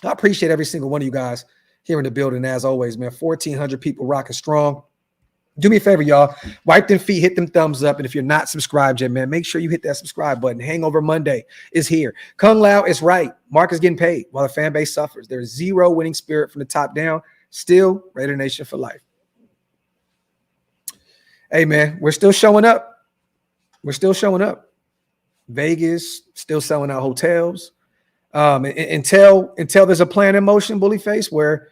I appreciate every single one of you guys here in the building. As always, man, 1,400 people rocking strong. Do me a favor, y'all. Wipe them feet, hit them thumbs up. And if you're not subscribed yet, man, make sure you hit that subscribe button. Hangover Monday is here. Kung Lao is right. Mark is getting paid while the fan base suffers. There's zero winning spirit from the top down. Still Raider Nation for life. Hey, man, we're still showing up. We're still showing up. Vegas, still selling out hotels. Until there's a plan in motion, Bully Face, where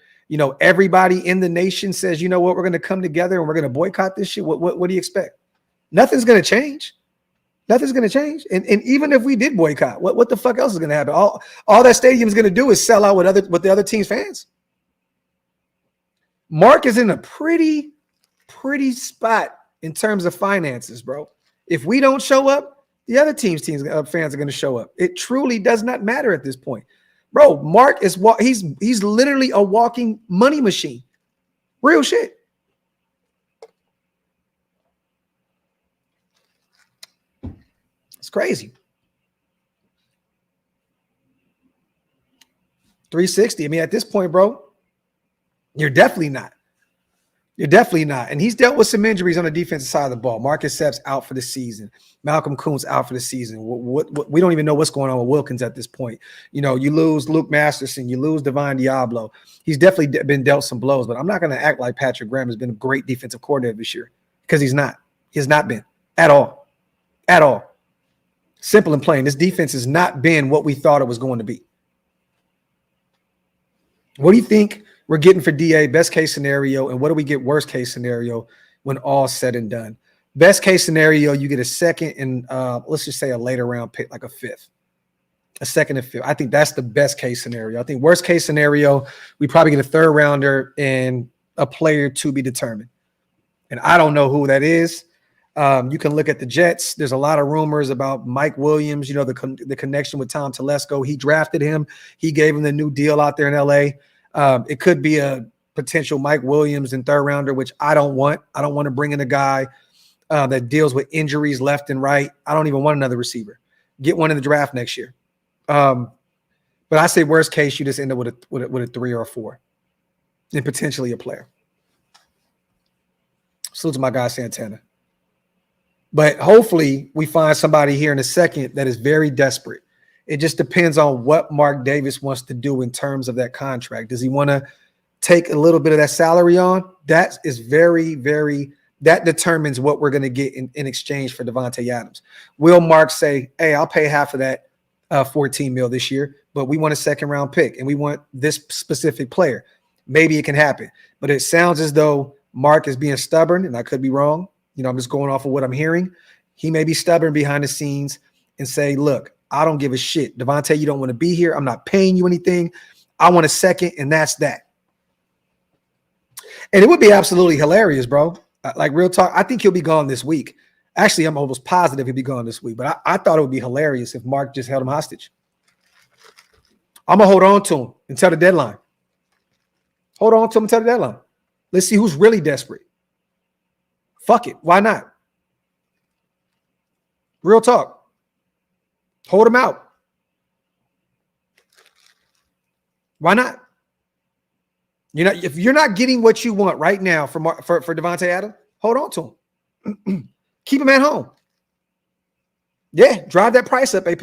everybody in the nation says, you know what, we're going to come together and we're going to boycott this shit. What do you expect? Nothing's going to change. Nothing's going to change. And even if we did boycott, what the fuck else is going to happen? All that stadium is going to do is sell out with the other team's fans. Mark is in a pretty spot in terms of finances, bro. If we don't show up, the other team's fans are going to show up. It truly does not matter at this point. Bro, Mark is he's literally a walking money machine. Real shit. It's crazy. 360. I mean, at this point, bro, you're definitely not. You're definitely not. And he's dealt with some injuries on the defensive side of the ball. Marcus Sepp's out for the season. Malcolm Kuhn's out for the season. We don't even know what's going on with Wilkins at this point. You lose Luke Masterson. You lose Divine Diablo. He's definitely been dealt some blows, but I'm not going to act like Patrick Graham has been a great defensive coordinator this year because he's not. He has not been at all. At all. Simple and plain. This defense has not been what we thought it was going to be. What do you think we're getting for DA, best case scenario, and what do we get worst case scenario when all's said and done? Best case scenario, you get a second and let's just say a later round pick, like a fifth. A second and fifth. I think that's the best case scenario. I think worst case scenario, we probably get a third rounder and a player to be determined. And I don't know who that is. You can look at the Jets. There's a lot of rumors about Mike Williams, the connection with Tom Telesco. He drafted him. He gave him the new deal out there in LA. It could be a potential Mike Williams in third rounder, which I don't want. I don't want to bring in a guy that deals with injuries left and right. I don't even want another receiver. Get one in the draft next year. But But I say worst case, you just end up with a 3 or a 4, and potentially a player. Salute to my guy Santana. But hopefully we find somebody here in a second that is very desperate. It just depends on what Mark Davis wants to do in terms of that contract. Does he want to take a little bit of that salary on? That is very, very, that determines what we're going to get in exchange for Devante Adams. Will Mark say, hey, I'll pay half of that $14 million this year, but we want a second round pick and we want this specific player? Maybe it can happen, but it sounds as though Mark is being stubborn, and I could be wrong. I'm just going off of what I'm hearing. He may be stubborn behind the scenes and say, look, I don't give a shit. Devante, you don't want to be here. I'm not paying you anything. I want a second, and that's that. And it would be absolutely hilarious, bro. Like, real talk, I think he'll be gone this week. Actually, I'm almost positive he'll be gone this week, but I thought it would be hilarious if Mark just held him hostage. I'm going to hold on to him until the deadline. Hold on to him until the deadline. Let's see who's really desperate. Fuck it. Why not? Real talk. Hold him out. Why not? If you're not getting what you want right now for Devante Adams, hold on to him. Keep him at home. Yeah, drive that price up, AP.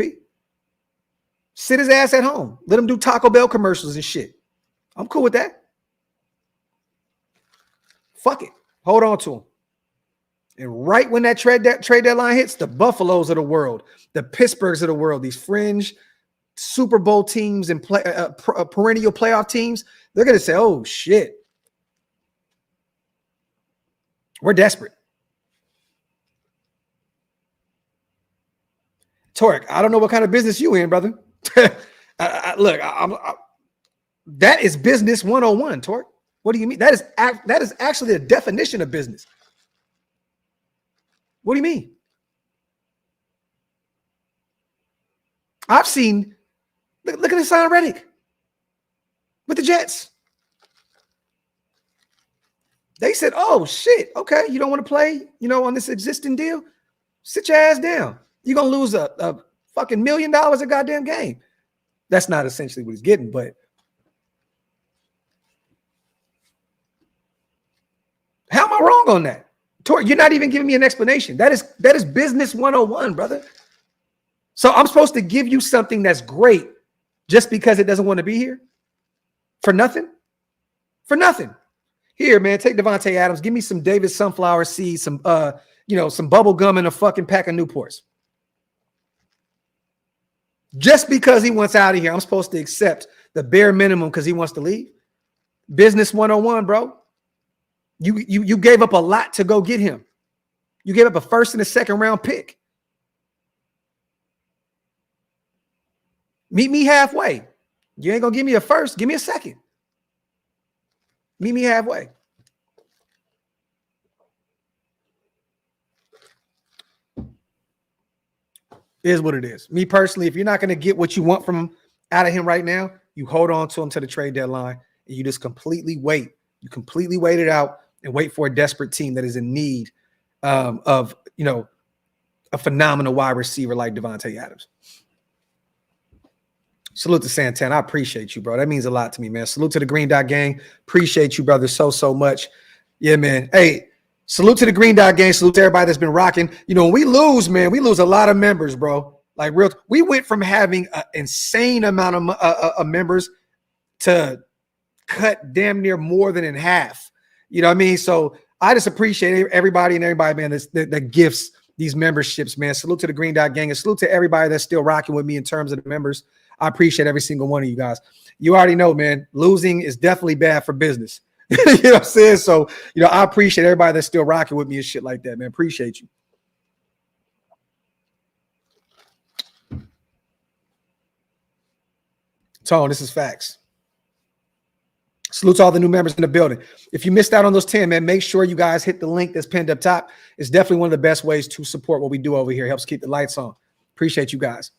Sit his ass at home. Let him do Taco Bell commercials and shit. I'm cool with that. Fuck it. Hold on to him. And right when that trade deadline hits, the Buffaloes of the world, the Pittsburghs of the world, these fringe Super Bowl teams and perennial playoff teams, they're going to say, oh, shit. We're desperate. Torek, I don't know what kind of business you in, brother. Look, that is business 101, Torek. What do you mean? That is actually the definition of business. What do you mean? I've seen, look at Hassan Reddick with the Jets. They said, oh, shit, okay, you don't want to play, on this existing deal? Sit your ass down. You're going to lose a fucking $1 million a goddamn game. That's not essentially what he's getting, but how am I wrong on that? Tor, you're not even giving me an explanation. That is business 101, brother. So I'm supposed to give you something that's great just because it doesn't want to be here? For nothing? For nothing. Here, man, take Devante Adams. Give me some David sunflower seeds, some some bubble gum and a fucking pack of Newports. Just because he wants out of here, I'm supposed to accept the bare minimum because he wants to leave? Business 101, bro. You gave up a lot to go get him. You gave up a first and a second round pick. Meet me halfway. You ain't gonna give me a first, give me a second. Meet me halfway. It is what it is. Me personally, if you're not gonna get what you want from out of him right now, you hold on to him to the trade deadline and you just completely wait. You completely wait it out and wait for a desperate team that is in need of a phenomenal wide receiver like Devante Adams. Salute to Santana. I appreciate you, bro. That means a lot to me, man. Salute to the Green Dot Gang. Appreciate you, brother, so much. Yeah, man. Hey, salute to the Green Dot Gang. Salute to everybody that's been rocking. When we lose, man, we lose a lot of members, bro. Like, real. We went from having an insane amount of members to cut damn near more than in half. You know what I mean? So I just appreciate everybody, man, that gifts these memberships, man. Salute to the Green Dot Gang and salute to everybody that's still rocking with me in terms of the members. I appreciate every single one of you guys. You already know, man, losing is definitely bad for business. You know what I'm saying? So, I appreciate everybody that's still rocking with me and shit like that, man. Appreciate you. Tone, this is facts. Salute to all the new members in the building. If you missed out on those 10, man, make sure you guys hit the link that's pinned up top. It's definitely one of the best ways to support what we do over here. It helps keep the lights on. Appreciate you guys.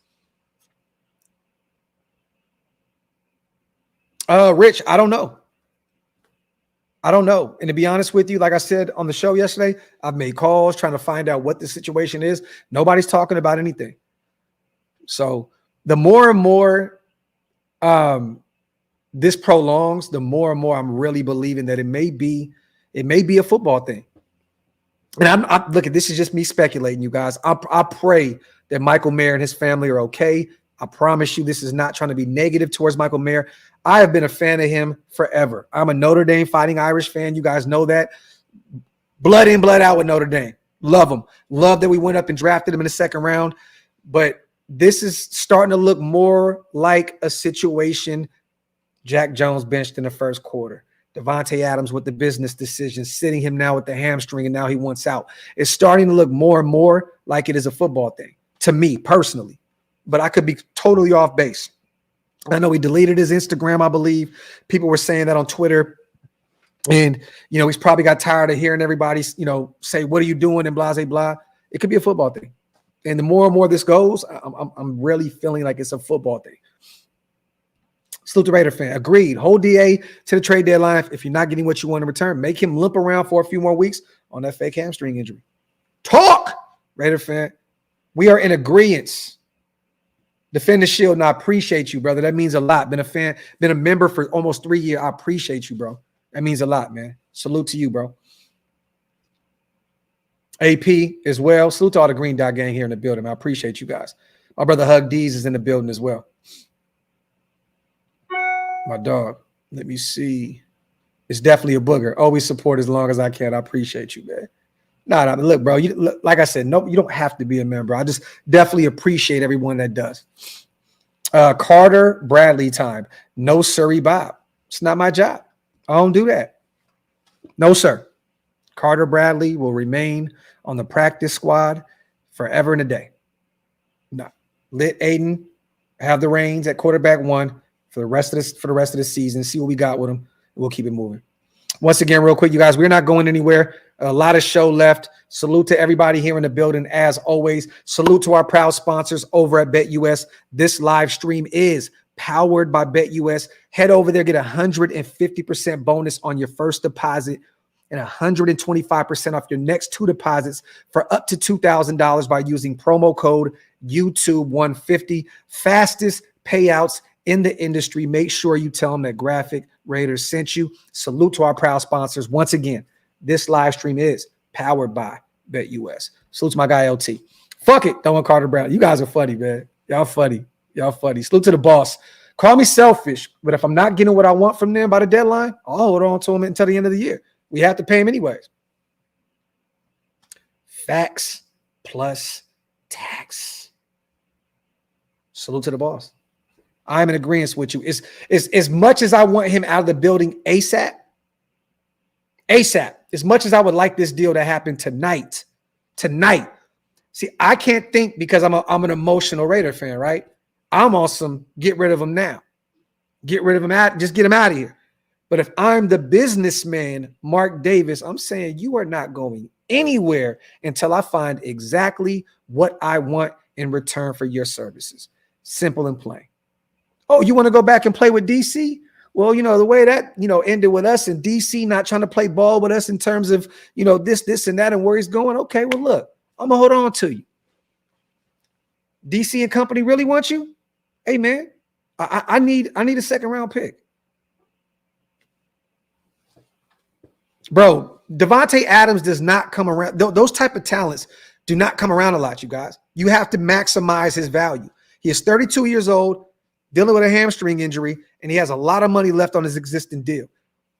Rich, I don't know. And to be honest with you, like I said on the show yesterday, I've made calls trying to find out what the situation is. Nobody's talking about anything. So the more and more this prolongs, the more and more I'm really believing that it may be a football thing. And I'm look at this is just me speculating, you guys. I pray that Michael Mayer and his family are okay. I promise you, this is not trying to be negative towards Michael Mayer. I have been a fan of him forever. I'm a Notre Dame Fighting Irish fan. You guys know that. Blood in, blood out with Notre Dame. Love them. Love that we went up and drafted him in the second round. But this is starting to look more like a situation Jack Jones benched in the first quarter. Devante Adams with the business decision, sitting him now with the hamstring, and now he wants out. It's starting to look more and more like it is a football thing, to me personally. But I could be totally off base. I know he deleted his Instagram, I believe. People were saying that on Twitter. And, he's probably got tired of hearing everybody, say, what are you doing, and blah, blah, blah. It could be a football thing. And the more and more this goes, I'm really feeling like it's a football thing. Salute the Raider fan. Agreed. Hold DA to the trade deadline. If you're not getting what you want in return, make him limp around for a few more weeks on that fake hamstring injury. Talk, Raider fan. We are in agreement. Defend the shield, and I appreciate you, brother. That means a lot. Been a fan, been a member for almost 3 years. I appreciate you, bro. That means a lot, man. Salute to you, bro. AP as well. Salute to all the Green Dot gang here in the building. I appreciate you guys. My brother Hug D's is in the building as well. My dog. Let me see. It's definitely a booger. Always support as long as I can. I appreciate you, man. No, look, bro. Like I said, no, you don't have to be a member. I just definitely appreciate everyone that does. Carter Bradley time. No, sirree, Bob. It's not my job. I don't do that. No, sir. Carter Bradley will remain on the practice squad forever and a day. No. Let Aidan have the reins at quarterback 1 for the rest of the season. See what we got with him. We'll keep it moving. Once again, real quick, you guys, we're not going anywhere. A lot of show left. Salute to everybody here in the building. As always, salute to our proud sponsors over at BetUS. This live stream is powered by BetUS. Head over there, get 150% bonus on your first deposit and 125% off your next 2 deposits for up to $2,000 by using promo code YouTube150. Fastest payouts in the industry. Make sure you tell them that Graphk Raiders sent you. Salute to our proud sponsors. Once again, this live stream is powered by BetUS. Salute to my guy LT. Fuck it, throwing Carter Brown. You guys are funny, man. Y'all funny. Salute to the boss. Call me selfish, but if I'm not getting what I want from them by the deadline, I'll hold on to them until the end of the year. We have to pay him anyways. Facts plus tax. Salute to the boss. I'm in agreement with you. It's as much as I want him out of the building ASAP, as much as I would like this deal to happen tonight. See, I can't think because I'm an emotional Raider fan, right? I'm awesome. Get rid of him now. Get rid of him out. Just get him out of here. But if I'm the businessman, Mark Davis, I'm saying you are not going anywhere until I find exactly what I want in return for your services. Simple and plain. Oh, you want to go back and play with DC? Well, the way that, ended with us and DC not trying to play ball with us in terms of, this and that and where he's going. Okay, well, look, I'm going to hold on to you. DC and company really want you? Hey, man, I need a second round pick. Bro, Devante Adams does not come around. Those type of talents do not come around a lot, you guys. You have to maximize his value. He is 32 years old, dealing with a hamstring injury, and he has a lot of money left on his existing deal.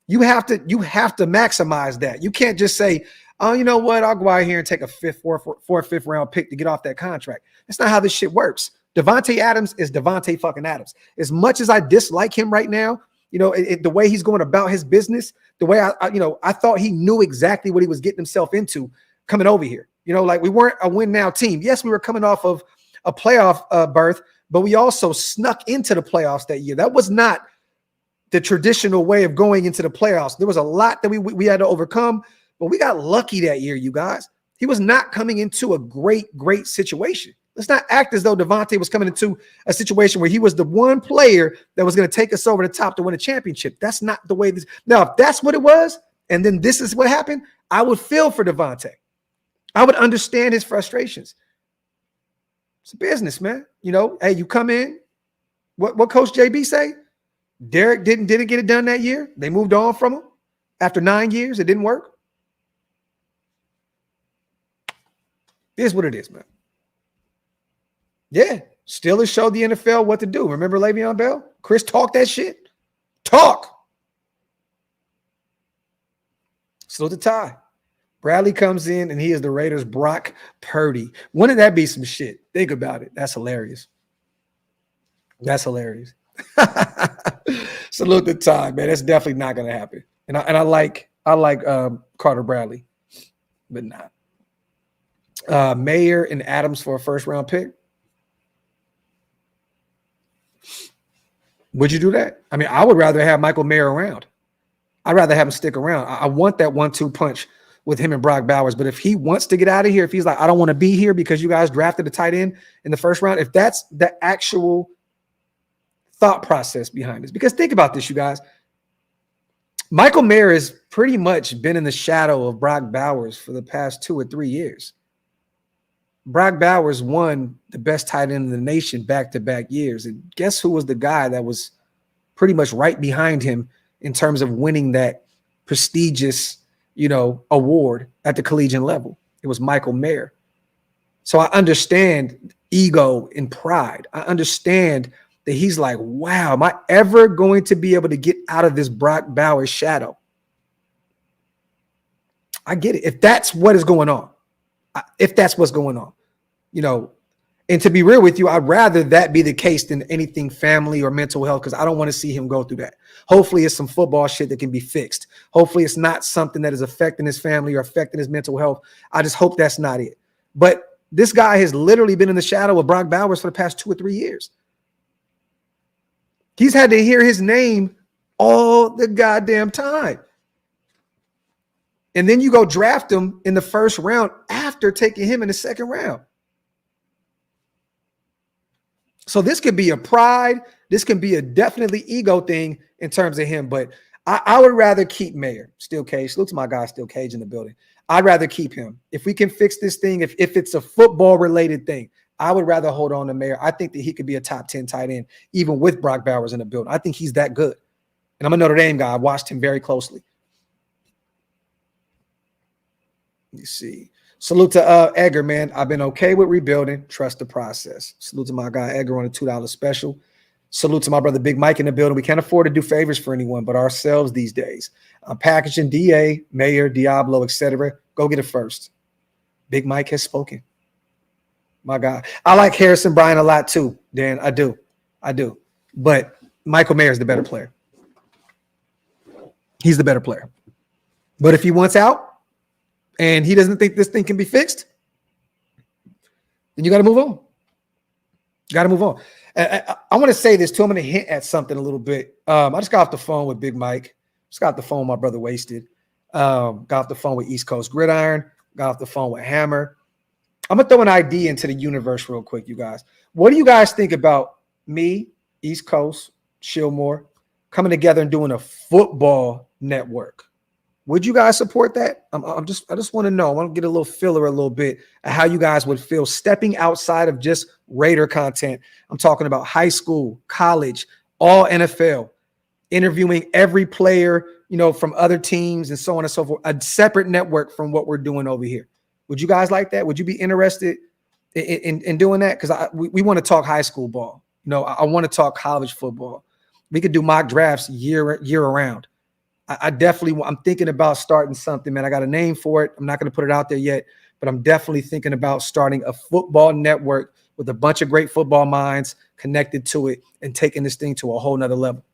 You have to maximize that. You can't just say, oh, you know what? I'll go out here and take a fourth or fifth round pick to get off that contract. That's not how this shit works. Devante Adams is Devante fucking Adams. As much as I dislike him right now, the way he's going about his business, the way I thought he knew exactly what he was getting himself into coming over here. Like we weren't a win now team. Yes, we were coming off of a playoff berth, but we also snuck into the playoffs that year. That was not the traditional way of going into the playoffs. There was a lot that we had to overcome, but we got lucky that year, you guys. He was not coming into a great situation. Let's not act as though Devante was coming into a situation where he was the one player that was going to take us over the top to win a championship. That's not the way this. Now, if that's what it was, and then this is what happened, I would feel for Devante. I would understand his frustrations. It's a business, man. Hey, you come in, What Coach JB say? Derek didn't get it done that year. They moved on from him after 9 years. It didn't work. It is what it is, man. Yeah, Steelers showed the NFL what to do. Remember Le'Veon Bell? Chris talked that shit. Talk. Still the tie. Bradley comes in and he is the Raiders' Brock Purdy. Wouldn't that be some shit? Think about it. That's hilarious. That's hilarious. Salute the tie, man. That's definitely not going to happen. And I like Carter Bradley, but not. Mayer and Adams for a first-round pick. Would you do that? I mean, I would rather have Michael Mayer around. I'd rather have him stick around. I want that 1-2 punch with him and Brock Bowers. But if he wants to get out of here, if he's like, I don't want to be here because you guys drafted a tight end in the first round, if that's the actual thought process behind this. Because think about this, you guys. Michael Mayer has pretty much been in the shadow of Brock Bowers for the past 2 or 3 years. Brock Bowers won the best tight end in the nation back-to-back years. And guess who was the guy that was pretty much right behind him in terms of winning that prestigious, award at the collegiate level? It was Michael Mayer. So I understand ego and pride. I understand that he's like, wow, am I ever going to be able to get out of this Brock Bowers shadow? I get it. If that's what is going on. If that's what's going on, and to be real with you, I'd rather that be the case than anything family or mental health, because I don't want to see him go through that. Hopefully it's some football shit that can be fixed. Hopefully it's not something that is affecting his family or affecting his mental health. I just hope that's not it. But this guy has literally been in the shadow of Brock Bowers for the past 2 or 3 years. He's had to hear his name all the goddamn time. And then you go draft him in the first round after taking him in the second round. So this could be a pride. This can be a definitely ego thing in terms of him. But I would rather keep Mayer. Steel Cage. Salute to my guy, Steel Cage, in the building. I'd rather keep him. If we can fix this thing, if it's a football-related thing, I would rather hold on to Mayer. I think that he could be a top 10 tight end, even with Brock Bowers in the building. I think he's that good. And I'm a Notre Dame guy. I watched him very closely. Let me see. Salute to Edgar, man. I've been okay with rebuilding. Trust the process. Salute to my guy Edgar on a $2 special. Salute to my brother Big Mike in the building. We can't afford to do favors for anyone but ourselves these days. I'm packaging DA, Mayer, Diablo, etc. Go get it first. Big Mike has spoken. My God. I like Harrison Bryant a lot too, Dan. I do. But Michael Mayer is the better player. He's the better player. But if he wants out, and he doesn't think this thing can be fixed, then you got to move on. I want to say this too. I'm going to hint at something a little bit. I just got off the phone with Big Mike. Just got off the phone with my brother Wasted. Got off the phone with East Coast Gridiron. Got off the phone with Hammer. I'm going to throw an idea into the universe real quick, you guys. What do you guys think about me, East Coast, Shillmore, coming together and doing a football network? Would you guys support that? I just want to know. I want to get a little filler a little bit of how you guys would feel stepping outside of just Raider content. I'm talking about high school, college, all NFL, interviewing every player, from other teams and so on and so forth, a separate network from what we're doing over here. Would you guys like that? Would you be interested in doing that? Because we want to talk high school ball. I want to talk college football. We could do mock drafts year around. I'm thinking about starting something, man. I got a name for it. I'm not going to put it out there yet, but I'm definitely thinking about starting a football network with a bunch of great football minds connected to it and taking this thing to a whole nother level.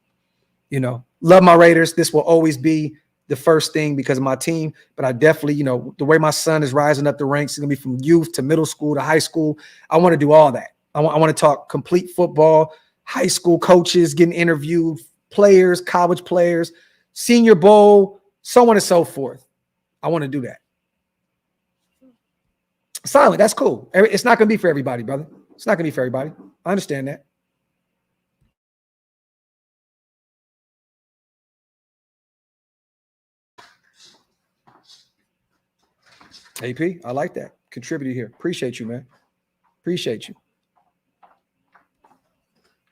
Love my Raiders. This will always be the first thing because of my team, but I definitely, the way my son is rising up the ranks, it's going to be from youth to middle school to high school. I want to do all that. I want to talk complete football, high school coaches getting interviewed, players, college players, Senior Bowl, so on and so forth. I want to do that. Silent, that's cool. It's not going to be for everybody, brother. It's not going to be for everybody. I understand that. AP, I like that. Contributed here. Appreciate you, man. Appreciate you.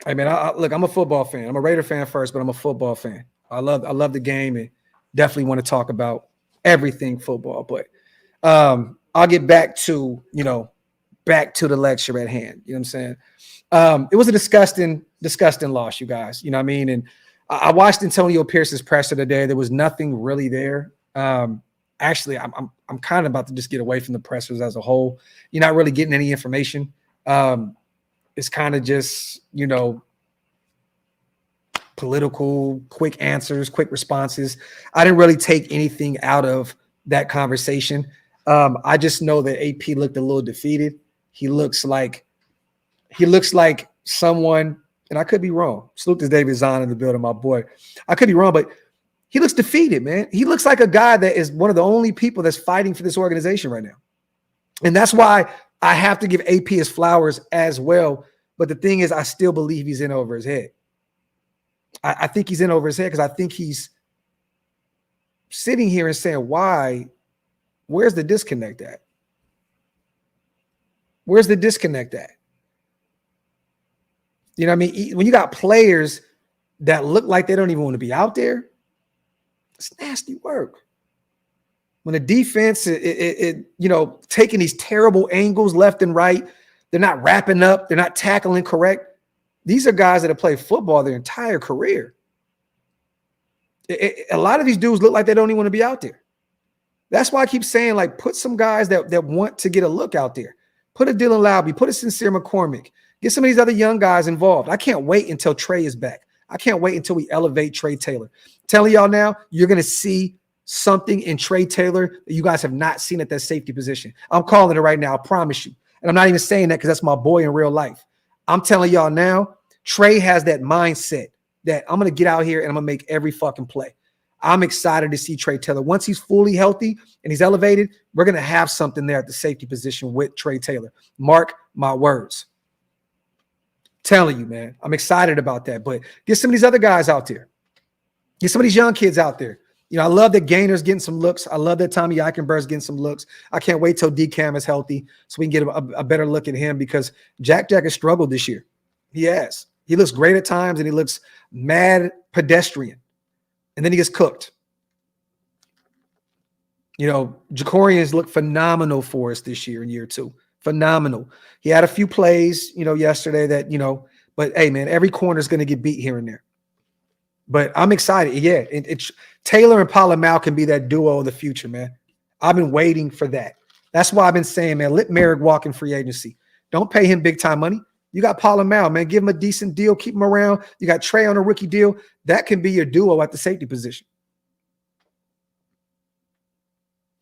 Hey man, look, I'm a football fan. I'm a Raider fan first, but I'm a football fan. I love the game and definitely want to talk about everything football. But I'll get back to the lecture at hand. You know what I'm saying? It was a disgusting loss, you guys. You know what I mean? And I watched Antonio Pierce's presser today. There was nothing really there. Actually, I'm kind of about to just get away from the pressers as a whole. You're not really getting any information. It's kind of just, political, quick answers, quick responses. I didn't really take anything out of that conversation. I just know that AP looked a little defeated. He looks like someone, and I could be wrong. Salute to David Zahn in the building, my boy. I could be wrong, but he looks defeated, man. He looks like a guy that is one of the only people that's fighting for this organization right now. And that's why I have to give AP his flowers as well. But the thing is, I still believe he's in over his head. I think he's in over his head because I think he's sitting here and saying, where's the disconnect at? Where's the disconnect at? You know what I mean? When you got players that look like they don't even want to be out there, it's nasty work. When the defense, taking these terrible angles left and right, they're not wrapping up, they're not tackling correct. These are guys that have played football their entire career. A lot of these dudes look like they don't even want to be out there. That's why I keep saying, like, put some guys that want to get a look out there. Put a Dylan Lowby, put a Sincere McCormick. Get some of these other young guys involved. I can't wait until Trey is back. I can't wait until we elevate Trey Taylor. Telling y'all now, you're going to see something in Trey Taylor that you guys have not seen at that safety position. I'm calling it right now. I promise you. And I'm not even saying that because that's my boy in real life. I'm telling y'all now, Trey has that mindset that I'm going to get out here and I'm going to make every fucking play. I'm excited to see Trey Taylor. Once he's fully healthy and he's elevated, we're going to have something there at the safety position with Trey Taylor. Mark my words. Telling you, man, I'm excited about that. But get some of these other guys out there. Get some of these young kids out there. I love that Gainer's getting some looks. I love that Tommy Eichenberg's getting some looks. I can't wait till DCam is healthy so we can get a better look at him because Jack has struggled this year. He has. He looks great at times and he looks mad pedestrian. And then he gets cooked. Jacorian's looked phenomenal for us this year in year 2. Phenomenal. He had a few plays, yesterday that, but hey, man, every corner is going to get beat here and there. But I'm excited. Yeah, it's Taylor and Polamalu can be that duo of the future, man. I've been waiting for that. That's why I've been saying, man, let Merrick walk in free agency. Don't pay him big time money. You got Polamalu, man. Give him a decent deal. Keep him around. You got Trey on a rookie deal. That can be your duo at the safety position.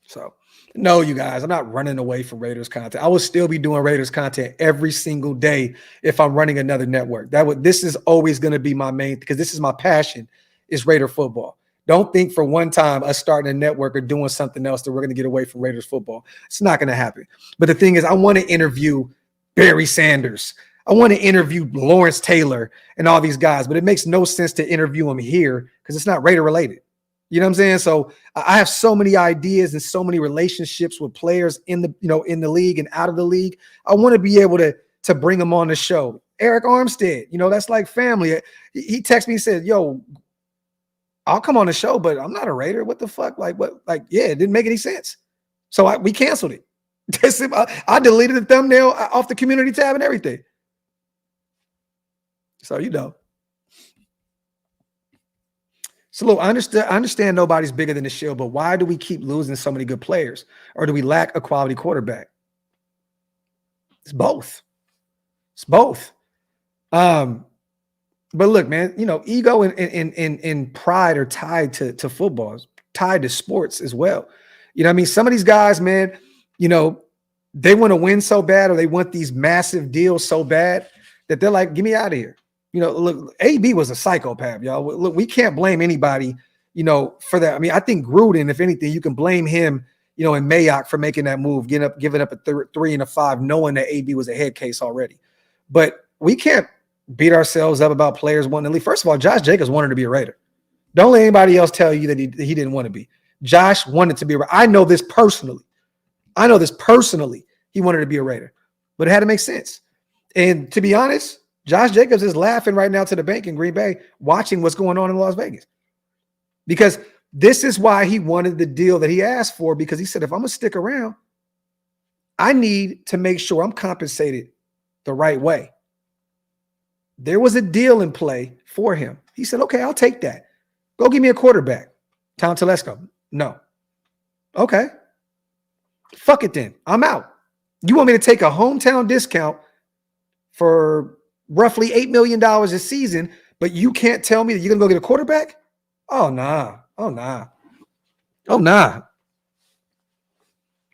So, no, you guys, I'm not running away from Raiders content. I will still be doing Raiders content every single day if I'm running another network. This is always going to be my main, because this is my passion, is Raider football. Don't think for one time us starting a network or doing something else that we're going to get away from Raiders football. It's not going to happen. But the thing is, I want to interview Barry Sanders. I want to interview Lawrence Taylor and all these guys, but it makes no sense to interview them here because it's not Raider related. You know what I'm saying? So I have so many ideas and so many relationships with players in the league and out of the league. I want to be able to bring them on the show. Eric Armstead, that's like family. He texted me and said, yo, I'll come on the show, but I'm not a Raider. What the fuck? Like, what? Like, yeah, it didn't make any sense. So we canceled it. I deleted the thumbnail off the community tab and everything. So, So, look, I understand nobody's bigger than the Shield, but why do we keep losing so many good players? Or do we lack a quality quarterback? It's both. It's both. But look, man, ego and pride are tied to football, tied to sports as well. I mean, some of these guys, man, they want to win so bad or they want these massive deals so bad that they're like, get me out of here. Look, AB was a psychopath, y'all. Look, we can't blame anybody, for that. I mean, I think Gruden, if anything, you can blame him, and Mayock for making that move, giving up a 3 and a 5, knowing that AB was a head case already. But we can't beat ourselves up about players wanting to leave. First of all, Josh Jacobs wanted to be a Raider. Don't let anybody else tell you that he didn't want to be. Josh wanted to be a Raider. I know this personally. He wanted to be a Raider, but it had to make sense. And to be honest, Josh Jacobs is laughing right now to the bank in Green Bay, watching what's going on in Las Vegas. Because this is why he wanted the deal that he asked for, because he said, if I'm going to stick around, I need to make sure I'm compensated the right way. There was a deal in play for him. He said, okay, I'll take that. Go give me a quarterback. Tom Telesco. No. Okay. Fuck it then. I'm out. You want me to take a hometown discount for roughly $8 million a season, but you can't tell me that you're going to go get a quarterback? Oh, nah. Oh, nah. Oh, nah.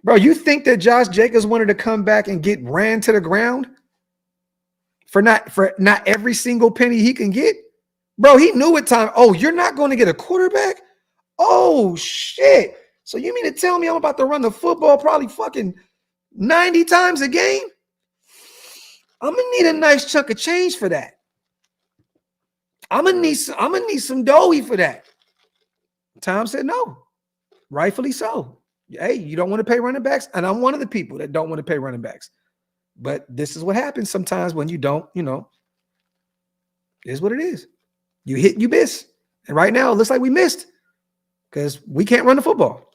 Bro, you think that Josh Jacobs wanted to come back and get ran to the ground for not every single penny he can get? Bro, he knew at time. Oh, you're not going to get a quarterback? Oh, shit. So you mean to tell me I'm about to run the football probably fucking 90 times a game? I'm going to need a nice chunk of change for that. I'm going to need some doughy for that. Tom said no. Rightfully so. Hey, you don't want to pay running backs? And I'm one of the people that don't want to pay running backs. But this is what happens sometimes when you don't, it is what it is. You hit, you miss. And right now, it looks like we missed because we can't run the football.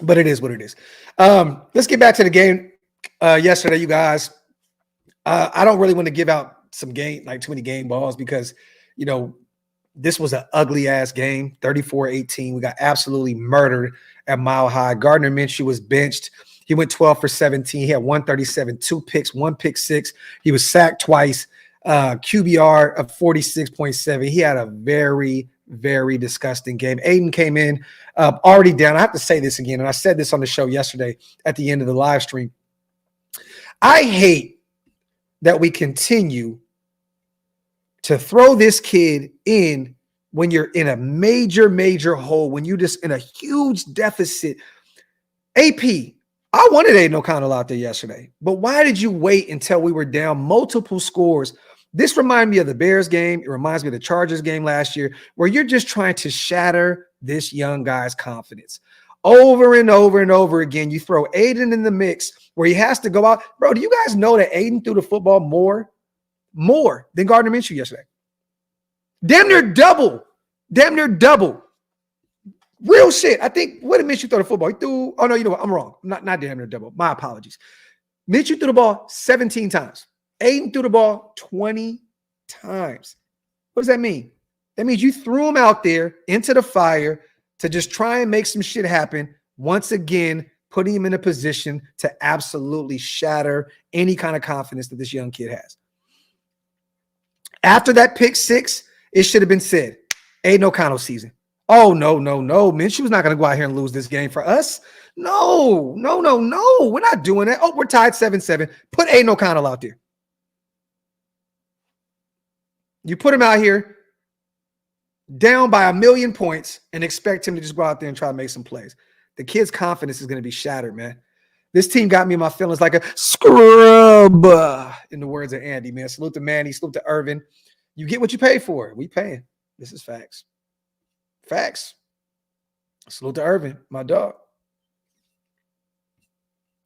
But it is what it is. Let's get back to the game yesterday, you guys. I don't really want to give out too many game balls because, this was an ugly ass game, 34-18. We got absolutely murdered at Mile High. Gardner Minshew was benched. He went 12 for 17. He had 137, 2 picks, 1 pick 6. He was sacked twice. QBR of 46.7. He had a very, very disgusting game. Aidan came in already down. I have to say this again, and I said this on the show yesterday at the end of the live stream. I hate that we continue to throw this kid in when you're in a major, major hole, when you're just in a huge deficit. AP, I wanted Aidan O'Connell out there yesterday, but why did you wait until we were down multiple scores? This reminds me of the Bears game. It reminds me of the Chargers game last year, where you're just trying to shatter this young guy's confidence. Over and over and over again, you throw Aidan in the mix where he has to go out. Bro, do you guys know that Aidan threw the football more than Gardner Minshew yesterday? Damn near double. Real shit. I think, what did Minshew throw the football? He threw, oh no, you know what? I'm wrong. Not damn near double. My apologies. Minshew threw the ball 17 times. Aidan threw the ball 20 times. What does that mean? That means you threw him out there into the fire to just try and make some shit happen. Once again, putting him in a position to absolutely shatter any kind of confidence that this young kid has. After that pick 6, it should have been said, Aidan O'Connell season. Oh, no. Minshew's not going to go out here and lose this game for us. No. We're not doing that. Oh, we're tied 7-7. Put Aidan O'Connell out there. You put him out here down by 1 million points and expect him to just go out there and try to make some plays. The kid's confidence is going to be shattered, man. This team got me in my feelings like a scrub, in the words of Andy, man. Salute to Manny, salute to Irvin. You get what you pay for. We paying. This is facts. Facts. Salute to Irvin, my dog.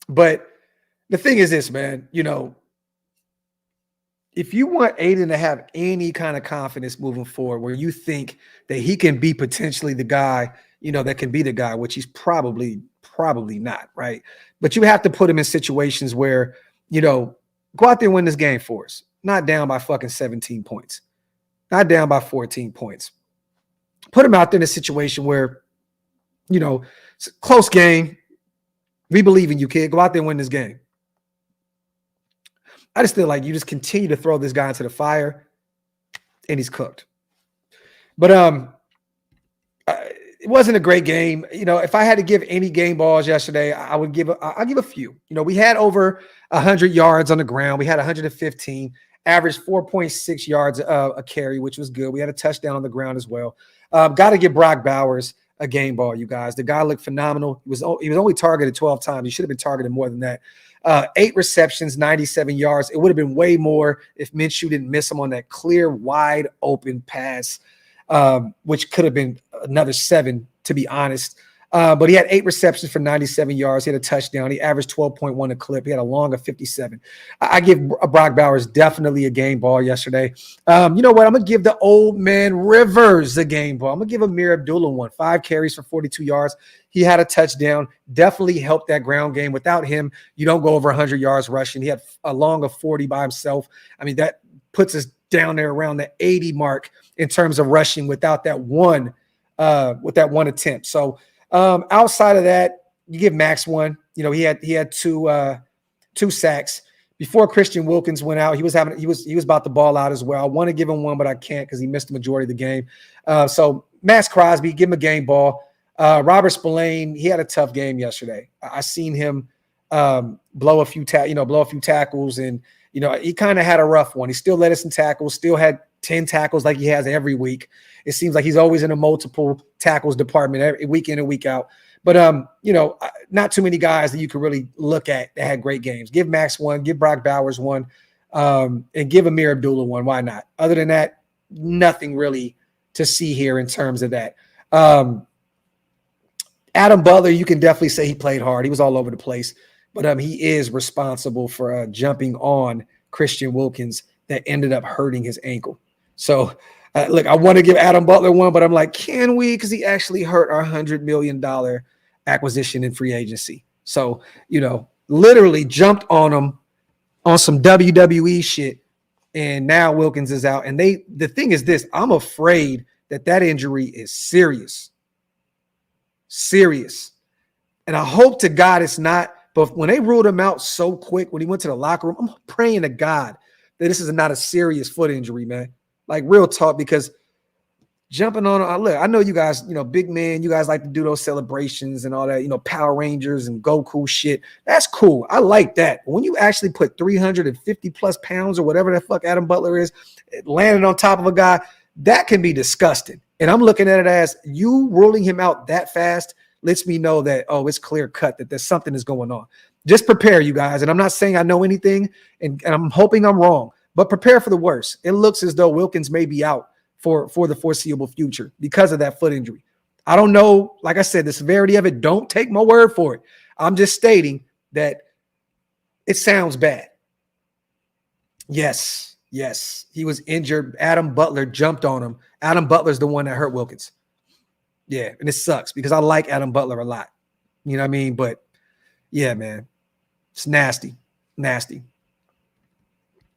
But the thing is this, man, if you want Aidan to have any kind of confidence moving forward where you think that he can be potentially the guy, that can be the guy, which he's probably not, right? But you have to put him in situations where, go out there and win this game for us. Not down by fucking 17 points. Not down by 14 points. Put him out there in a situation where, it's a close game. We believe in you, kid. Go out there and win this game. I just feel like you just continue to throw this guy into the fire and he's cooked. But it wasn't a great game. If I had to give any game balls yesterday, I'll give a few. We had over 100 yards on the ground. We had 115, averaged 4.6 yards a carry, which was good. We had a touchdown on the ground as well. Got to give Brock Bowers a game ball, you guys. The guy looked phenomenal. He was only targeted 12 times. He should have been targeted more than that. 8 receptions, 97 yards. It would have been way more if Minshew didn't miss him on that clear, wide open pass, which could have been another 7, to be honest. But he had 8 receptions for 97 yards. He had a touchdown. He averaged 12.1 a clip. He had a long of 57. I give Brock Bowers definitely a game ball yesterday. You know what? I'm going to give the old man Rivers a game ball. I'm going to give Amir Abdullah one. 5 carries for 42 yards. He had a touchdown. Definitely helped that ground game. Without him, you don't go over 100 yards rushing. He had a long of 40 by himself. I mean, that puts us down there around the 80 mark in terms of rushing without that one attempt. So outside of that, you give Maxx one. You know, he had two sacks. Before Christian Wilkins went out, he was about to ball out as well. I want to give him one, but I can't because he missed the majority of the game. So Maxx Crosby, give him a game ball. Robert Spillane, he had a tough game yesterday. I seen him blow a few tackles, and he kind of had a rough one. He still led us in tackles, still had 10 tackles like he has every week. It seems like he's always in a multiple tackles department every week in and week out. But not too many guys that you can really look at that had great games. Give Maxx one, give Brock Bowers one, and give Amir Abdullah one. Why not? Other than that, nothing really to see here in terms of that. Adam Butler, you can definitely say he played hard. He was all over the place, but he is responsible for jumping on Christian Wilkins that ended up hurting his ankle. So, look, I want to give Adam Butler one, but I'm like, can we? Because he actually hurt our $100 million acquisition in free agency. So, literally jumped on him on some WWE shit, and now Wilkins is out. And the thing is this, I'm afraid that injury is serious. And I hope to God it's not. But when they ruled him out so quick, when he went to the locker room, I'm praying to God that this is not a serious foot injury, man. Like real talk, because jumping on, look, I know you guys, big man, you guys like to do those celebrations and all that, Power Rangers and Goku shit. That's cool. I like that. When you actually put 350 plus pounds or whatever the fuck Adam Butler is, landing on top of a guy, that can be disgusting. And I'm looking at it as you ruling him out that fast lets me know that, it's clear cut that there's something is going on. Just prepare, you guys. And I'm not saying I know anything, and I'm hoping I'm wrong, but prepare for the worst. It looks as though Wilkins may be out for the foreseeable future because of that foot injury. I don't know. Like I said, the severity of it, don't take my word for it. I'm just stating that it sounds bad. Yes, he was injured. Adam Butler jumped on him. Adam Butler's the one that hurt Wilkins. Yeah, and it sucks because I like Adam Butler a lot. You know what I mean? But yeah, man, it's nasty.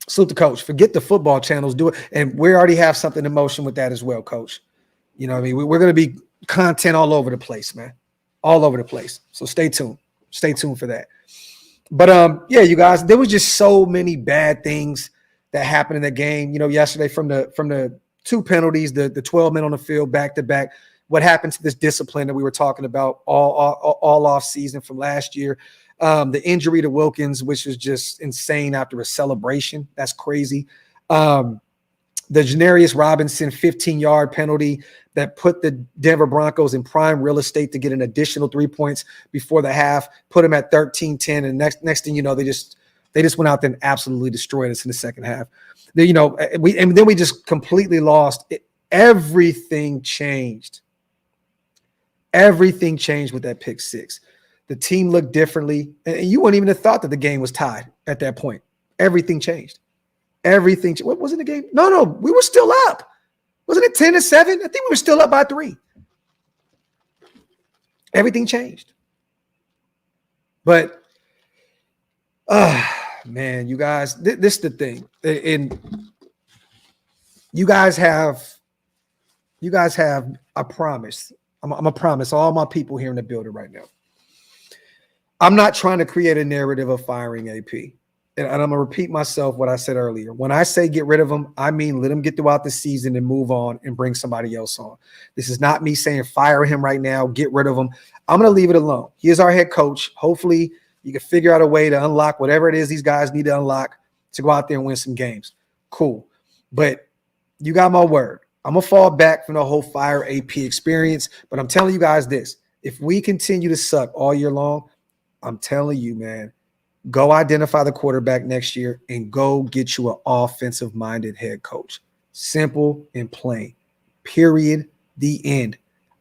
Salute the coach. Forget the football channels. Do it. And we already have something in motion with that as well, coach. You know what I mean? We're going to be content all over the place, man. All over the place. So stay tuned. Stay tuned for that. But yeah, you guys, there was just so many bad things that happened in the game. Yesterday from the 2 penalties, the 12 men on the field back to back. What happened to this discipline that we were talking about all off season from last year? The injury to Wilkins, which was just insane after a celebration. That's crazy. The Janarius Robinson 15-yard penalty that put the Denver Broncos in prime real estate to get an additional 3 points before the half, put them at 13-10. And next thing you know, they just went out there and absolutely destroyed us in the second half. Then we just completely lost it. Everything changed. Everything changed with that pick six. The team looked differently, and you wouldn't even have thought that the game was tied at that point. Everything changed. What was in the game? No, we were still up. Wasn't it 10-7? I think we were still up by 3. Everything changed. But, man, you guys, this is the thing. And you guys have a promise. I'm going to promise all my people here in the building right now. I'm not trying to create a narrative of firing AP. And I'm going to repeat myself what I said earlier. When I say get rid of him, I mean let him get throughout the season and move on and bring somebody else on. This is not me saying fire him right now, get rid of him. I'm going to leave it alone. He is our head coach. Hopefully you can figure out a way to unlock whatever it is these guys need to unlock to go out there and win some games. Cool. But you got my word. I'm going to fall back from the whole fire AP experience. But I'm telling you guys this. If we continue to suck all year long, I'm telling you, man, go identify the quarterback next year and go get you an offensive-minded head coach. Simple and plain. Period. The end.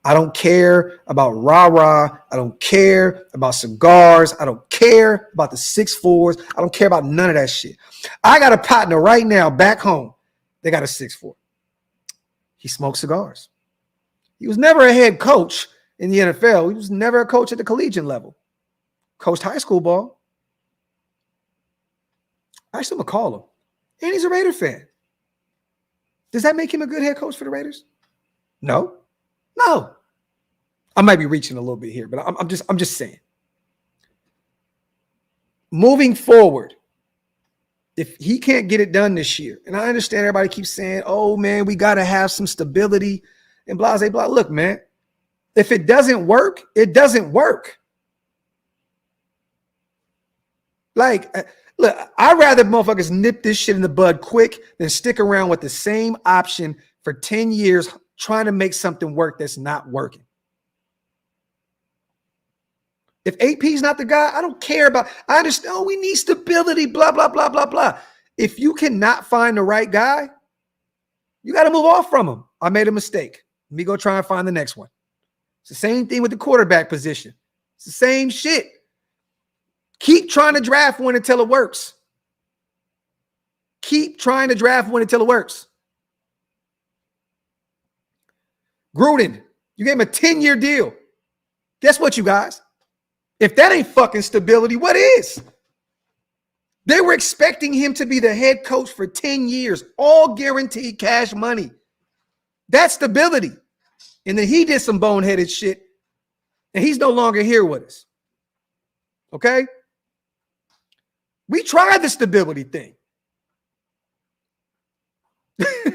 I don't care about rah-rah. I don't care about cigars. I don't care about the 6'4s. I don't care about none of that shit. I got a partner right now back home. They got a 6'4. He smokes cigars. He was never a head coach in the NFL. He was never a coach at the collegiate level. Coached high school ball. I still call him. And he's a Raider fan. Does that make him a good head coach for the Raiders? No. No. I might be reaching a little bit here, but I'm just saying. Moving forward, if he can't get it done this year, and I understand everybody keeps saying, oh, man, we got to have some stability and blah, blah, blah. Look, man, if it doesn't work, it doesn't work. Like, look, I'd rather motherfuckers nip this shit in the bud quick than stick around with the same option for 10 years trying to make something work that's not working. If AP's not the guy, I don't care about, I understand, oh, we need stability, blah, blah, blah, blah, blah. If you cannot find the right guy, you got to move off from him. I made a mistake. Let me go try and find the next one. It's the same thing with the quarterback position. It's the same shit. Keep trying to draft one until it works. Keep trying to draft one until it works. Gruden, you gave him a 10-year deal. Guess what, you guys? If that ain't fucking stability, what is? They were expecting him to be the head coach for 10 years, all guaranteed cash money. That's stability. And then he did some boneheaded shit, and he's no longer here with us. Okay? We tried the stability thing.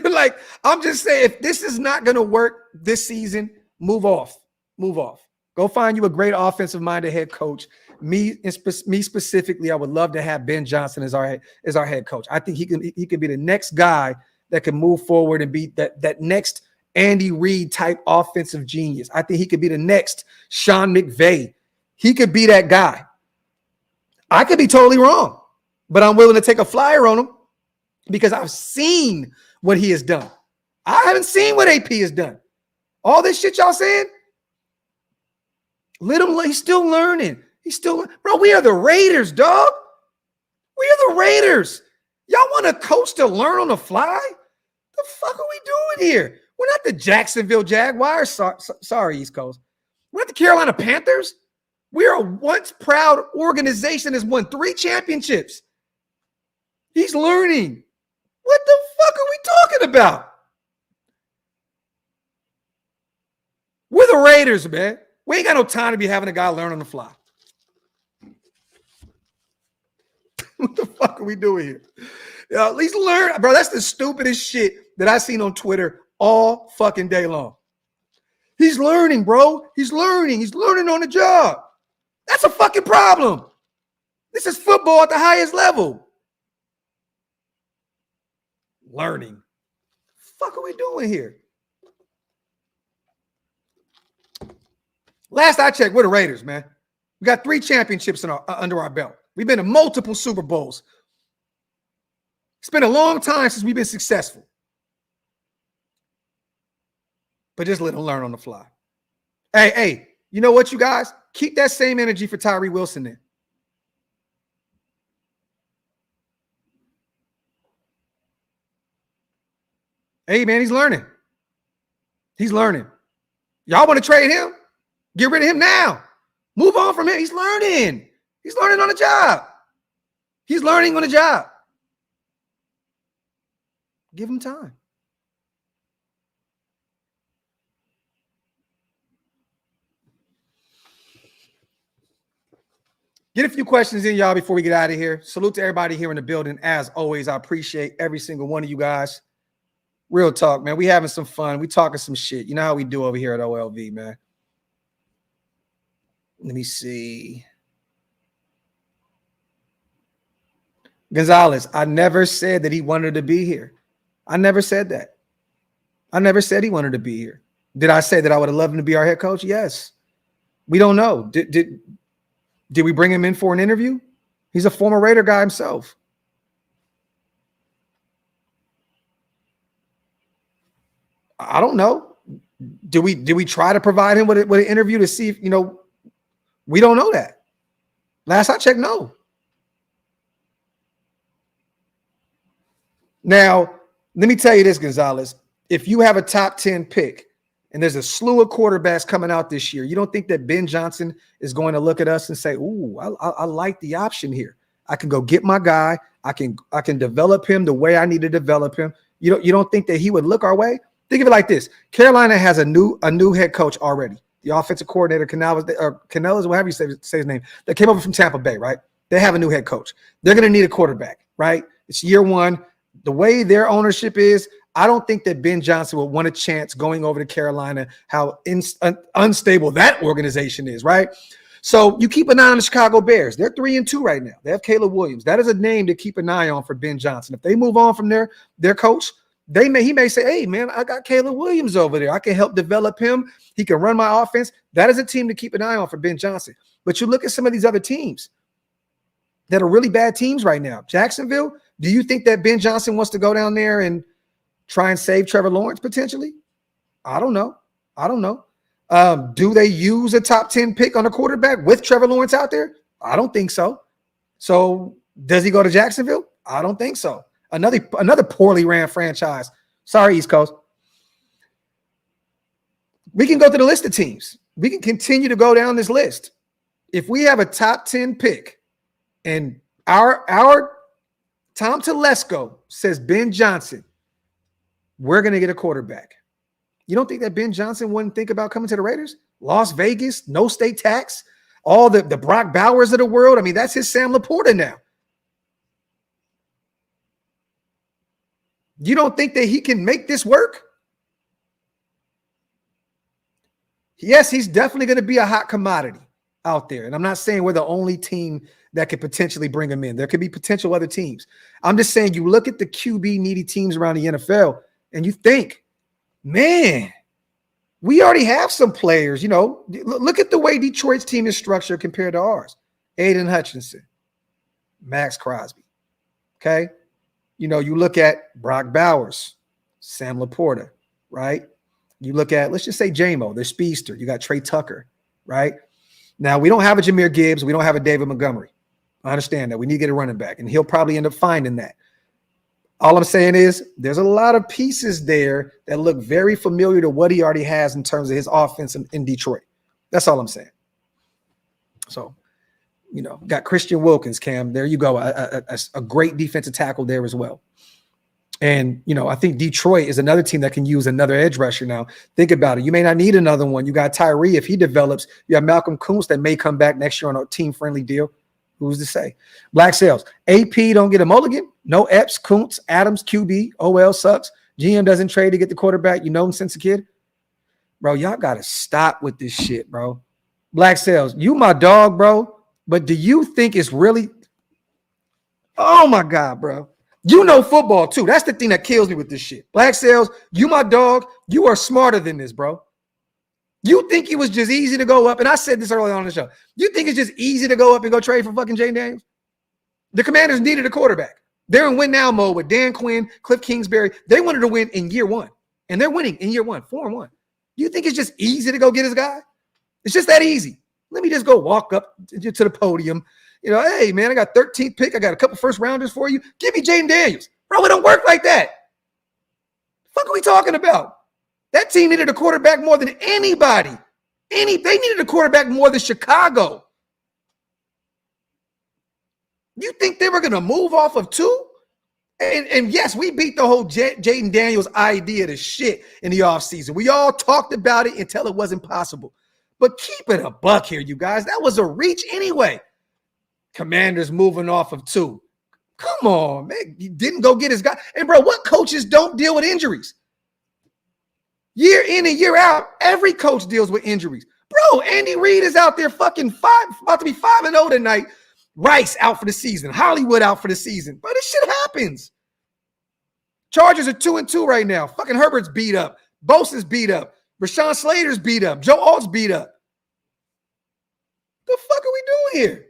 Like, I'm just saying, if this is not going to work this season, move off. Move off. Go find you a great offensive-minded head coach. Me specifically, I would love to have Ben Johnson as our head coach. I think he can be the next guy that can move forward and be that next Andy Reid type offensive genius. I think he could be the next Sean McVay. He could be that guy. I could be totally wrong, but I'm willing to take a flyer on him because I've seen what he has done. I haven't seen what AP has done. All this shit y'all saying, let him. He's still learning. Bro, we are the Raiders, dog. We are the Raiders. Y'all want a coach to learn on the fly? The fuck are we doing here? We're not the Jacksonville Jaguars. Sorry, East Coast. We're not the Carolina Panthers. We are a once proud organization that's won 3 championships. He's learning. What the fuck are we talking about? We're the Raiders, man. We ain't got no time to be having a guy learn on the fly. What the fuck are we doing here? At least learn. Bro, that's the stupidest shit that I've seen on Twitter all fucking day long. He's learning, bro. He's learning. He's learning on the job. That's a fucking problem. This is football at the highest level. Learning. What the fuck are we doing here? Last I checked, we're the Raiders, man. We got 3 championships under our belt. We've been to multiple Super Bowls. It's been a long time since we've been successful. But just let them learn on the fly. Hey, you know what, you guys? Keep that same energy for Tyree Wilson then. Hey, man, he's learning. He's learning. Y'all want to trade him? Get rid of him now. Move on from him. He's learning. He's learning on the job. He's learning on the job. Give him time. Get a few questions in, y'all, before we get out of here. Salute to everybody here in the building. As always, I appreciate every single one of you guys. Real talk, man. We having some fun. We talking some shit. You know how we do over here at OLV, man. Let me see. Gonzalez, I never said that he wanted to be here. I never said that. I never said he wanted to be here. Did I say that I would have loved him to be our head coach? Yes. We don't know. Did we bring him in for an interview? He's a former Raider guy himself. I don't know. Did we try to provide him with an interview to see if, we don't know that. Last I checked, no. Now, let me tell you this, Gonzalez. If you have a top 10 pick and there's a slew of quarterbacks coming out this year, you don't think that Ben Johnson is going to look at us and say, ooh, I like the option here. I can go get my guy. I can develop him the way I need to develop him. You don't think that he would look our way? Think of it like this. Carolina has a new head coach already. The offensive coordinator, Canellas, whatever you say his name, that came over from Tampa Bay, right? They have a new head coach. They're going to need a quarterback, right? It's year one. The way their ownership is, I don't think that Ben Johnson will want a chance going over to Carolina, how unstable that organization is, right? So you keep an eye on the Chicago Bears. They're 3-2 right now. They have Caleb Williams. That is a name to keep an eye on for Ben Johnson. If they move on from their coach, he may say, hey, man, I got Caleb Williams over there. I can help develop him. He can run my offense. That is a team to keep an eye on for Ben Johnson. But you look at some of these other teams that are really bad teams right now. Jacksonville, do you think that Ben Johnson wants to go down there and try and save Trevor Lawrence potentially? I don't know. Do they use a top 10 pick on a quarterback with Trevor Lawrence out there? I don't think so. So does he go to Jacksonville? I don't think so. Another poorly ran franchise. Sorry, East Coast. We can go through the list of teams. We can continue to go down this list. If we have a top 10 pick and our Tom Telesco says Ben Johnson, we're going to get a quarterback. You don't think that Ben Johnson wouldn't think about coming to the Raiders? Las Vegas, no state tax, all the Brock Bowers of the world. I mean, that's his Sam Laporta now. You don't think that he can make this work? Yes, he's definitely going to be a hot commodity out there. And I'm not saying we're the only team that could potentially bring him in. There could be potential other teams. I'm just saying you look at the QB needy teams around the NFL and you think, man, we already have some players. Look at the way Detroit's team is structured compared to ours. Aidan Hutchinson, Maxx Crosby. Okay. You look at Brock Bowers, Sam Laporta, right? You look at, let's just say JMO, the speedster. You got Trey Tucker, right? Now, we don't have a Jahmyr Gibbs. We don't have a David Montgomery. I understand that. We need to get a running back, and he'll probably end up finding that. All I'm saying is there's a lot of pieces there that look very familiar to what he already has in terms of his offense in Detroit. That's all I'm saying. So, got Christian Wilkins, Cam. There you go. A great defensive tackle there as well. And, I think Detroit is another team that can use another edge rusher now. Think about it. You may not need another one. You got Tyree if he develops. You have Malcolm Kuntz that may come back next year on a team-friendly deal. Who's to say? Black Sales. AP don't get a mulligan. No Epps, Kuntz, Adams, QB. OL sucks. GM doesn't trade to get the quarterback. Since a kid. Bro, y'all got to stop with this shit, bro. Black Sales. You my dog, bro. But do you think it's really – oh, my God, bro. You know football, too. That's the thing that kills me with this shit. Black Sales, you my dog. You are smarter than this, bro. You think it was just easy to go up, and I said this early on in the show. You think it's just easy to go up and go trade for fucking Jay Daniels? The Commanders needed a quarterback. They're in win-now mode with Dan Quinn, Cliff Kingsbury. They wanted to win in year one, and they're winning in year one, 4-1. You think it's just easy to go get his guy? It's just that easy. Let me just go walk up to the podium. Hey, man, I got 13th pick. I got a couple first-rounders for you. Give me Jaden Daniels. Bro, it don't work like that. The fuck are we talking about? That team needed a quarterback more than anybody. They needed a quarterback more than Chicago. You think they were going to move off of two? And yes, we beat the whole Jaden Daniels idea to shit in the offseason. We all talked about it until it wasn't possible. But keep it a buck here, you guys. That was a reach anyway. Commanders moving off of two. Come on, man. You didn't go get his guy. And, bro, what coaches don't deal with injuries? Year in and year out, every coach deals with injuries. Bro, Andy Reid is out there fucking about to be 5-0 tonight. Rice out for the season. Hollywood out for the season. But this shit happens. Chargers are 2-2 right now. Fucking Herbert's beat up. Bosa's beat up. Rashawn Slater's beat up. Joe Alt's beat up. The fuck are we doing here?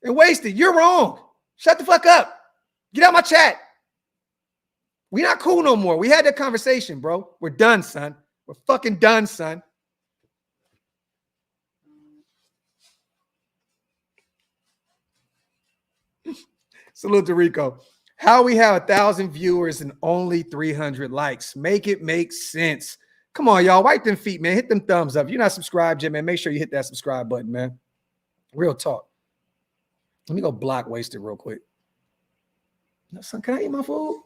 And Wasted, you're wrong. Shut the fuck up. Get out my chat. We not cool no more. We had that conversation, bro. We're done, son. We're fucking done, son. Salute to Rico. How we have 1,000 viewers and only 300 likes. Make it make sense. Come on, y'all. Wipe them feet, man. Hit them thumbs up. If you're not subscribed yet, man, make sure you hit that subscribe button, man. Real talk. Let me go block Wasted real quick. No, son, can I eat my food?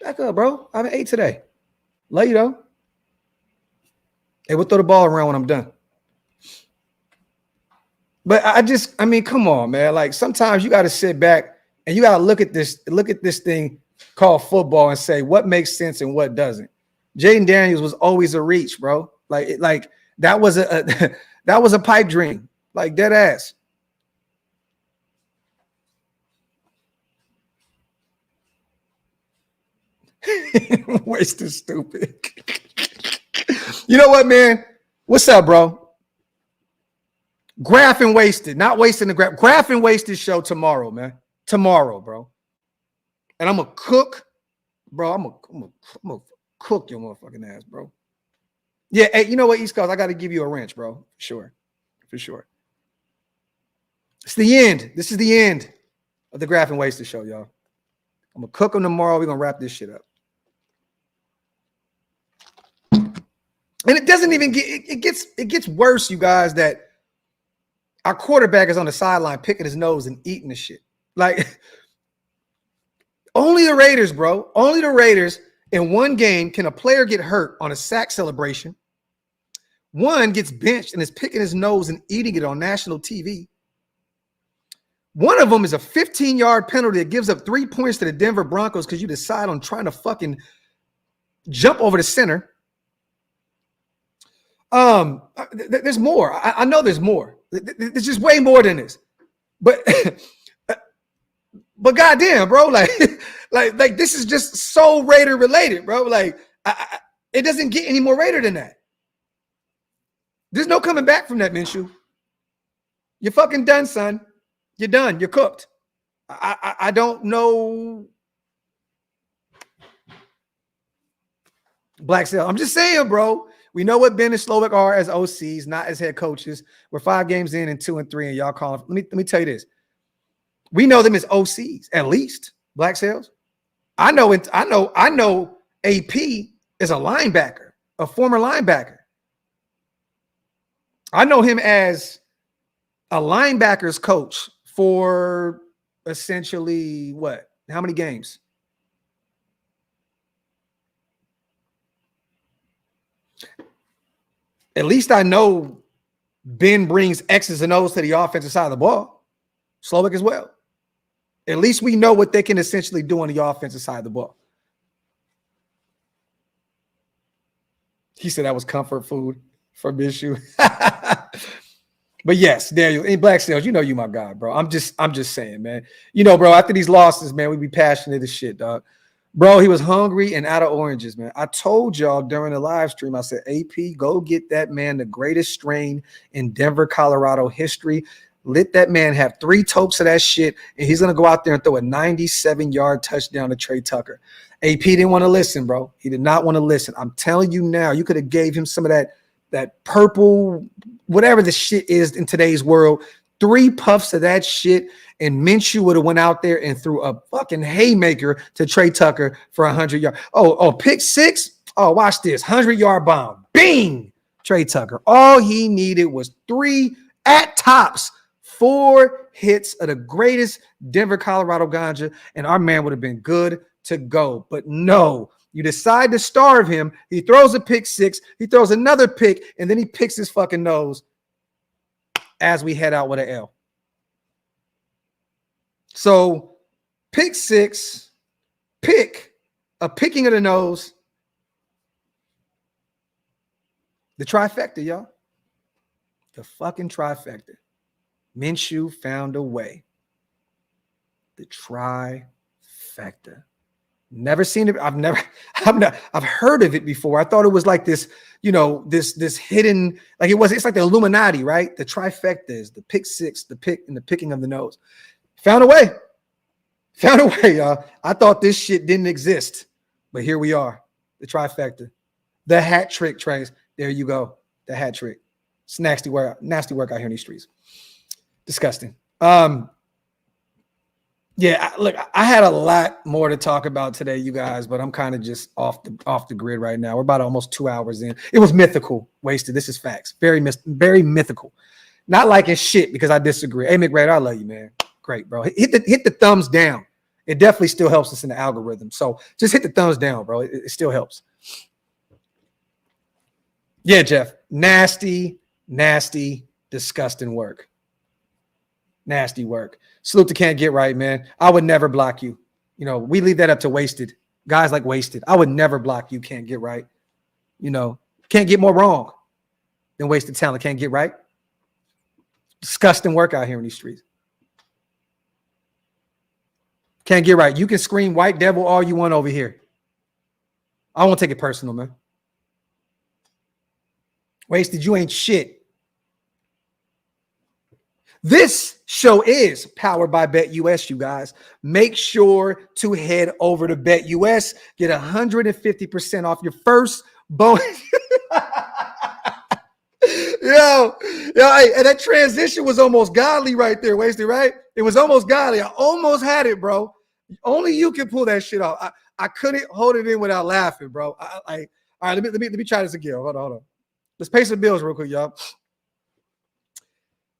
Back up, bro. I haven't ate today. Love you, though. Hey, we'll throw the ball around when I'm done. But I mean, come on, man. Like, sometimes you got to sit back and you got to look at this thing called football and say what makes sense and what doesn't. Jaden Daniels was always a reach, bro. Like that was that was a pipe dream, like dead ass. Wasted stupid. You know what, man? What's up, bro? Graphk and Wasted, not wasting the Graphk. Graphk and Wasted show tomorrow, man. Tomorrow, bro. And I'm gonna cook, bro. I'm gonna cook your motherfucking ass, bro. Yeah, hey, you know what, East Coast? I got to give you a wrench, bro. For sure. It's the end. This is the end of the Graphk and Wasted show, y'all. I'm gonna cook them tomorrow. We're gonna wrap this shit up. And it doesn't even get it gets worse, you guys, that our quarterback is on the sideline picking his nose and eating the shit. Like, only the Raiders, bro. Only the Raiders in one game can a player get hurt on a sack celebration. One gets benched and is picking his nose and eating it on national TV. One of them is a 15-yard penalty that gives up 3 points to the Denver Broncos because you decide on trying to fucking jump over the center. There's more. I know there's more. There's just way more than this. But goddamn, bro, like this is just so Raider related, bro. Like it doesn't get any more Raider than that. There's no coming back from that, Minshew. You're fucking done, son. You're done. You're cooked. I don't know. Black Cell. I'm just saying, bro. We know what Ben and Slowick are as OCs, not as head coaches. We're 5 games in and 2-3, and y'all calling. Let me tell you this. We know them as OCs, at least. Black Sales. I know AP is a linebacker, a former linebacker. I know him as a linebackers coach for essentially what? How many games? At least I know Ben brings X's and O's to the offensive side of the ball. Slowick as well. At least we know what they can essentially do on the offensive side of the ball. He said that was comfort food for Minshew. But yes, Daniel, in Black Sales, you know you my guy, bro. I'm just saying, man. You know, bro, after these losses, man, we be passionate as shit, dog. Bro, he was hungry and out of oranges, man. I told y'all during the live stream, I said, AP, go get that man the greatest strain in Denver, Colorado history. Let that man have 3 tokes of that shit, and he's going to go out there and throw a 97-yard touchdown to Trey Tucker. AP didn't want to listen, bro. He did not want to listen. I'm telling you now, you could have gave him some of that purple, whatever the shit is in today's world, 3 puffs of that shit, and Minshew would have went out there and threw a fucking haymaker to Trey Tucker for 100 yards. Oh, pick 6? Oh, watch this. 100-yard bomb. Bing! Trey Tucker. All he needed was 3 at tops. 4 hits of the greatest Denver, Colorado ganja, and our man would have been good to go. But no, you decide to starve him. He throws a pick 6. He throws another pick, and then he picks his fucking nose as we head out with an L. So pick 6, pick, a picking of the nose, the trifecta, y'all. The fucking trifecta. Minshew found a way. The trifecta. Never seen it. I've heard of it before. I thought it was like this, you know, this hidden, like it's like the Illuminati, right? The trifecta is the pick 6, the pick, and the picking of the nose. Found a way. Found a way, y'all. I thought this shit didn't exist But here we are, the trifecta. The hat trick, Trace. There you go. The hat trick. It's nasty work out here in these streets. Disgusting. Yeah, look, I had a lot more to talk about today, you guys, but I'm kind of just off the grid right now. We're about almost 2 hours in. It was mythical, wasted. This is facts. Very mythical. Not like it's shit because I disagree. Hey, McRae, I love you, man. Great, bro. Hit the thumbs down. It definitely still helps us in the algorithm. So just hit the thumbs down, bro. It still helps. Yeah, Jeff. Nasty, disgusting work. Nasty work. Salute to Can't Get Right, man. I would never block you. You know, we leave that up to Wasted. Guys like Wasted. I would never block you, Can't Get Right. You know, can't get more wrong than Wasted Talent. Can't get right. Disgusting work out here in these streets. Can't get right. You can scream white devil all you want over here. I won't take it personal, man. Wasted, you ain't shit. This show is powered by BetUS, you guys. Make sure to head over to BetUS. Get 150% off your first bonus. Yo, hey, and that transition was almost godly right there, Wasted, right? It was almost godly. I almost had it, bro. Only you can pull that shit off. I couldn't hold it in without laughing, bro. All right, let me try this again. Hold on. Let's pay some bills real quick, y'all.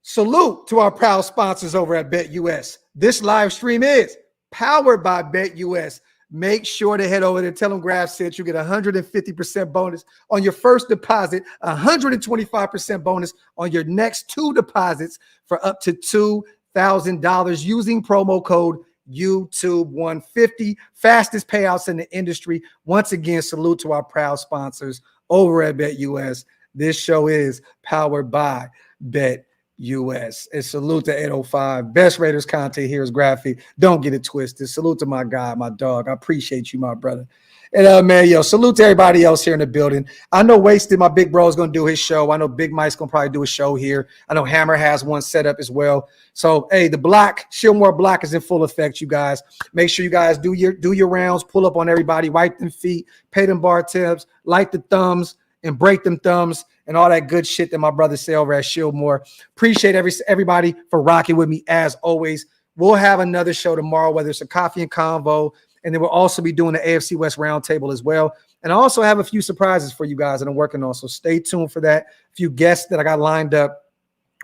Salute to our proud sponsors over at BetUS. This live stream is powered by BetUS. Make sure to head over there. Tell them Graphk sent you. Get 150% bonus on your first deposit, 125% bonus on your next 2 deposits for up to $2,000 using promo code YouTube150. Fastest payouts in the industry. Once again, salute to our proud sponsors over at BetUS. This show is powered by BetUS. And salute to 805. Best Raiders content here is Graphk. Don't get it twisted. Salute to my guy, my dog. I appreciate you, my brother. And man, salute to everybody else here in the building. I know Wasted, my big bro, is going to do his show. I know Big Mike's going to probably do a show here. I know Hammer has one set up as well. So, hey, the Shillmore block is in full effect, you guys. Make sure you guys do your rounds, pull up on everybody, wipe them feet, pay them bar tips, light the thumbs, and break them thumbs and all that good shit that my brother say over at Shillmore. Appreciate everybody for rocking with me as always. We'll have another show tomorrow, whether it's a coffee and convo, and then we'll also be doing the AFC West Roundtable as well. And I also have a few surprises for you guys that I'm working on, so stay tuned for that. A few guests that I got lined up.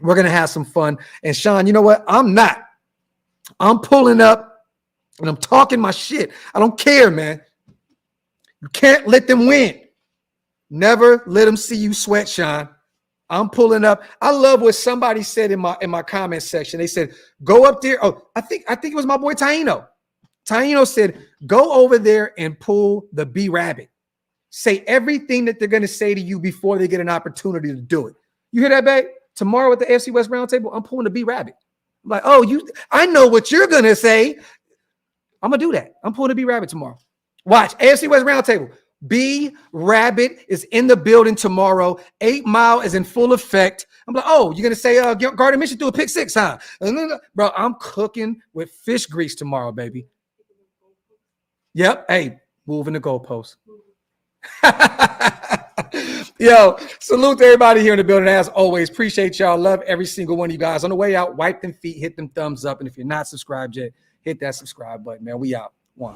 We're going to have some fun. And Sean, you know what? I'm pulling up and I'm talking my shit. I don't care, man. You can't let them win. Never let them see you sweat, Sean. I'm pulling up. I love what somebody said in my comment section. They said, go up there. Oh, I think it was my boy Taino. Taino said, go over there and pull the B Rabbit. Say everything that they're going to say to you before they get an opportunity to do it. You hear that, babe? Tomorrow at the AFC West Roundtable, I'm pulling the B Rabbit. I'm like, I know what you're going to say. I'm going to do that. I'm pulling the B Rabbit tomorrow. Watch, AFC West Roundtable. B Rabbit is in the building tomorrow. 8 Mile is in full effect. I'm like, you're going to say Gardner Minshew threw a pick 6, huh? Bro, I'm cooking with fish grease tomorrow, baby. Yep. Hey, moving the goalpost. Yo, salute to everybody here in the building. As always, appreciate y'all. Love every single one of you guys. On the way out, wipe them feet, hit them thumbs up. And if you're not subscribed yet, hit that subscribe button, man. We out. 1.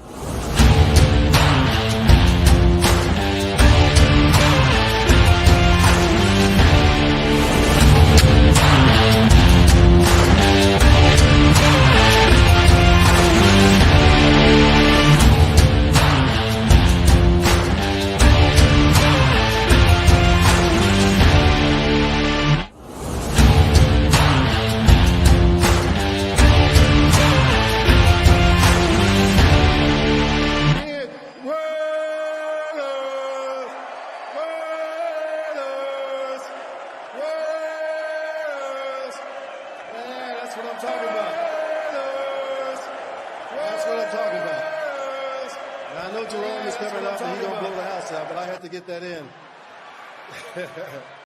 Jerome is coming up and he's going to blow the house out, but I have to get that in.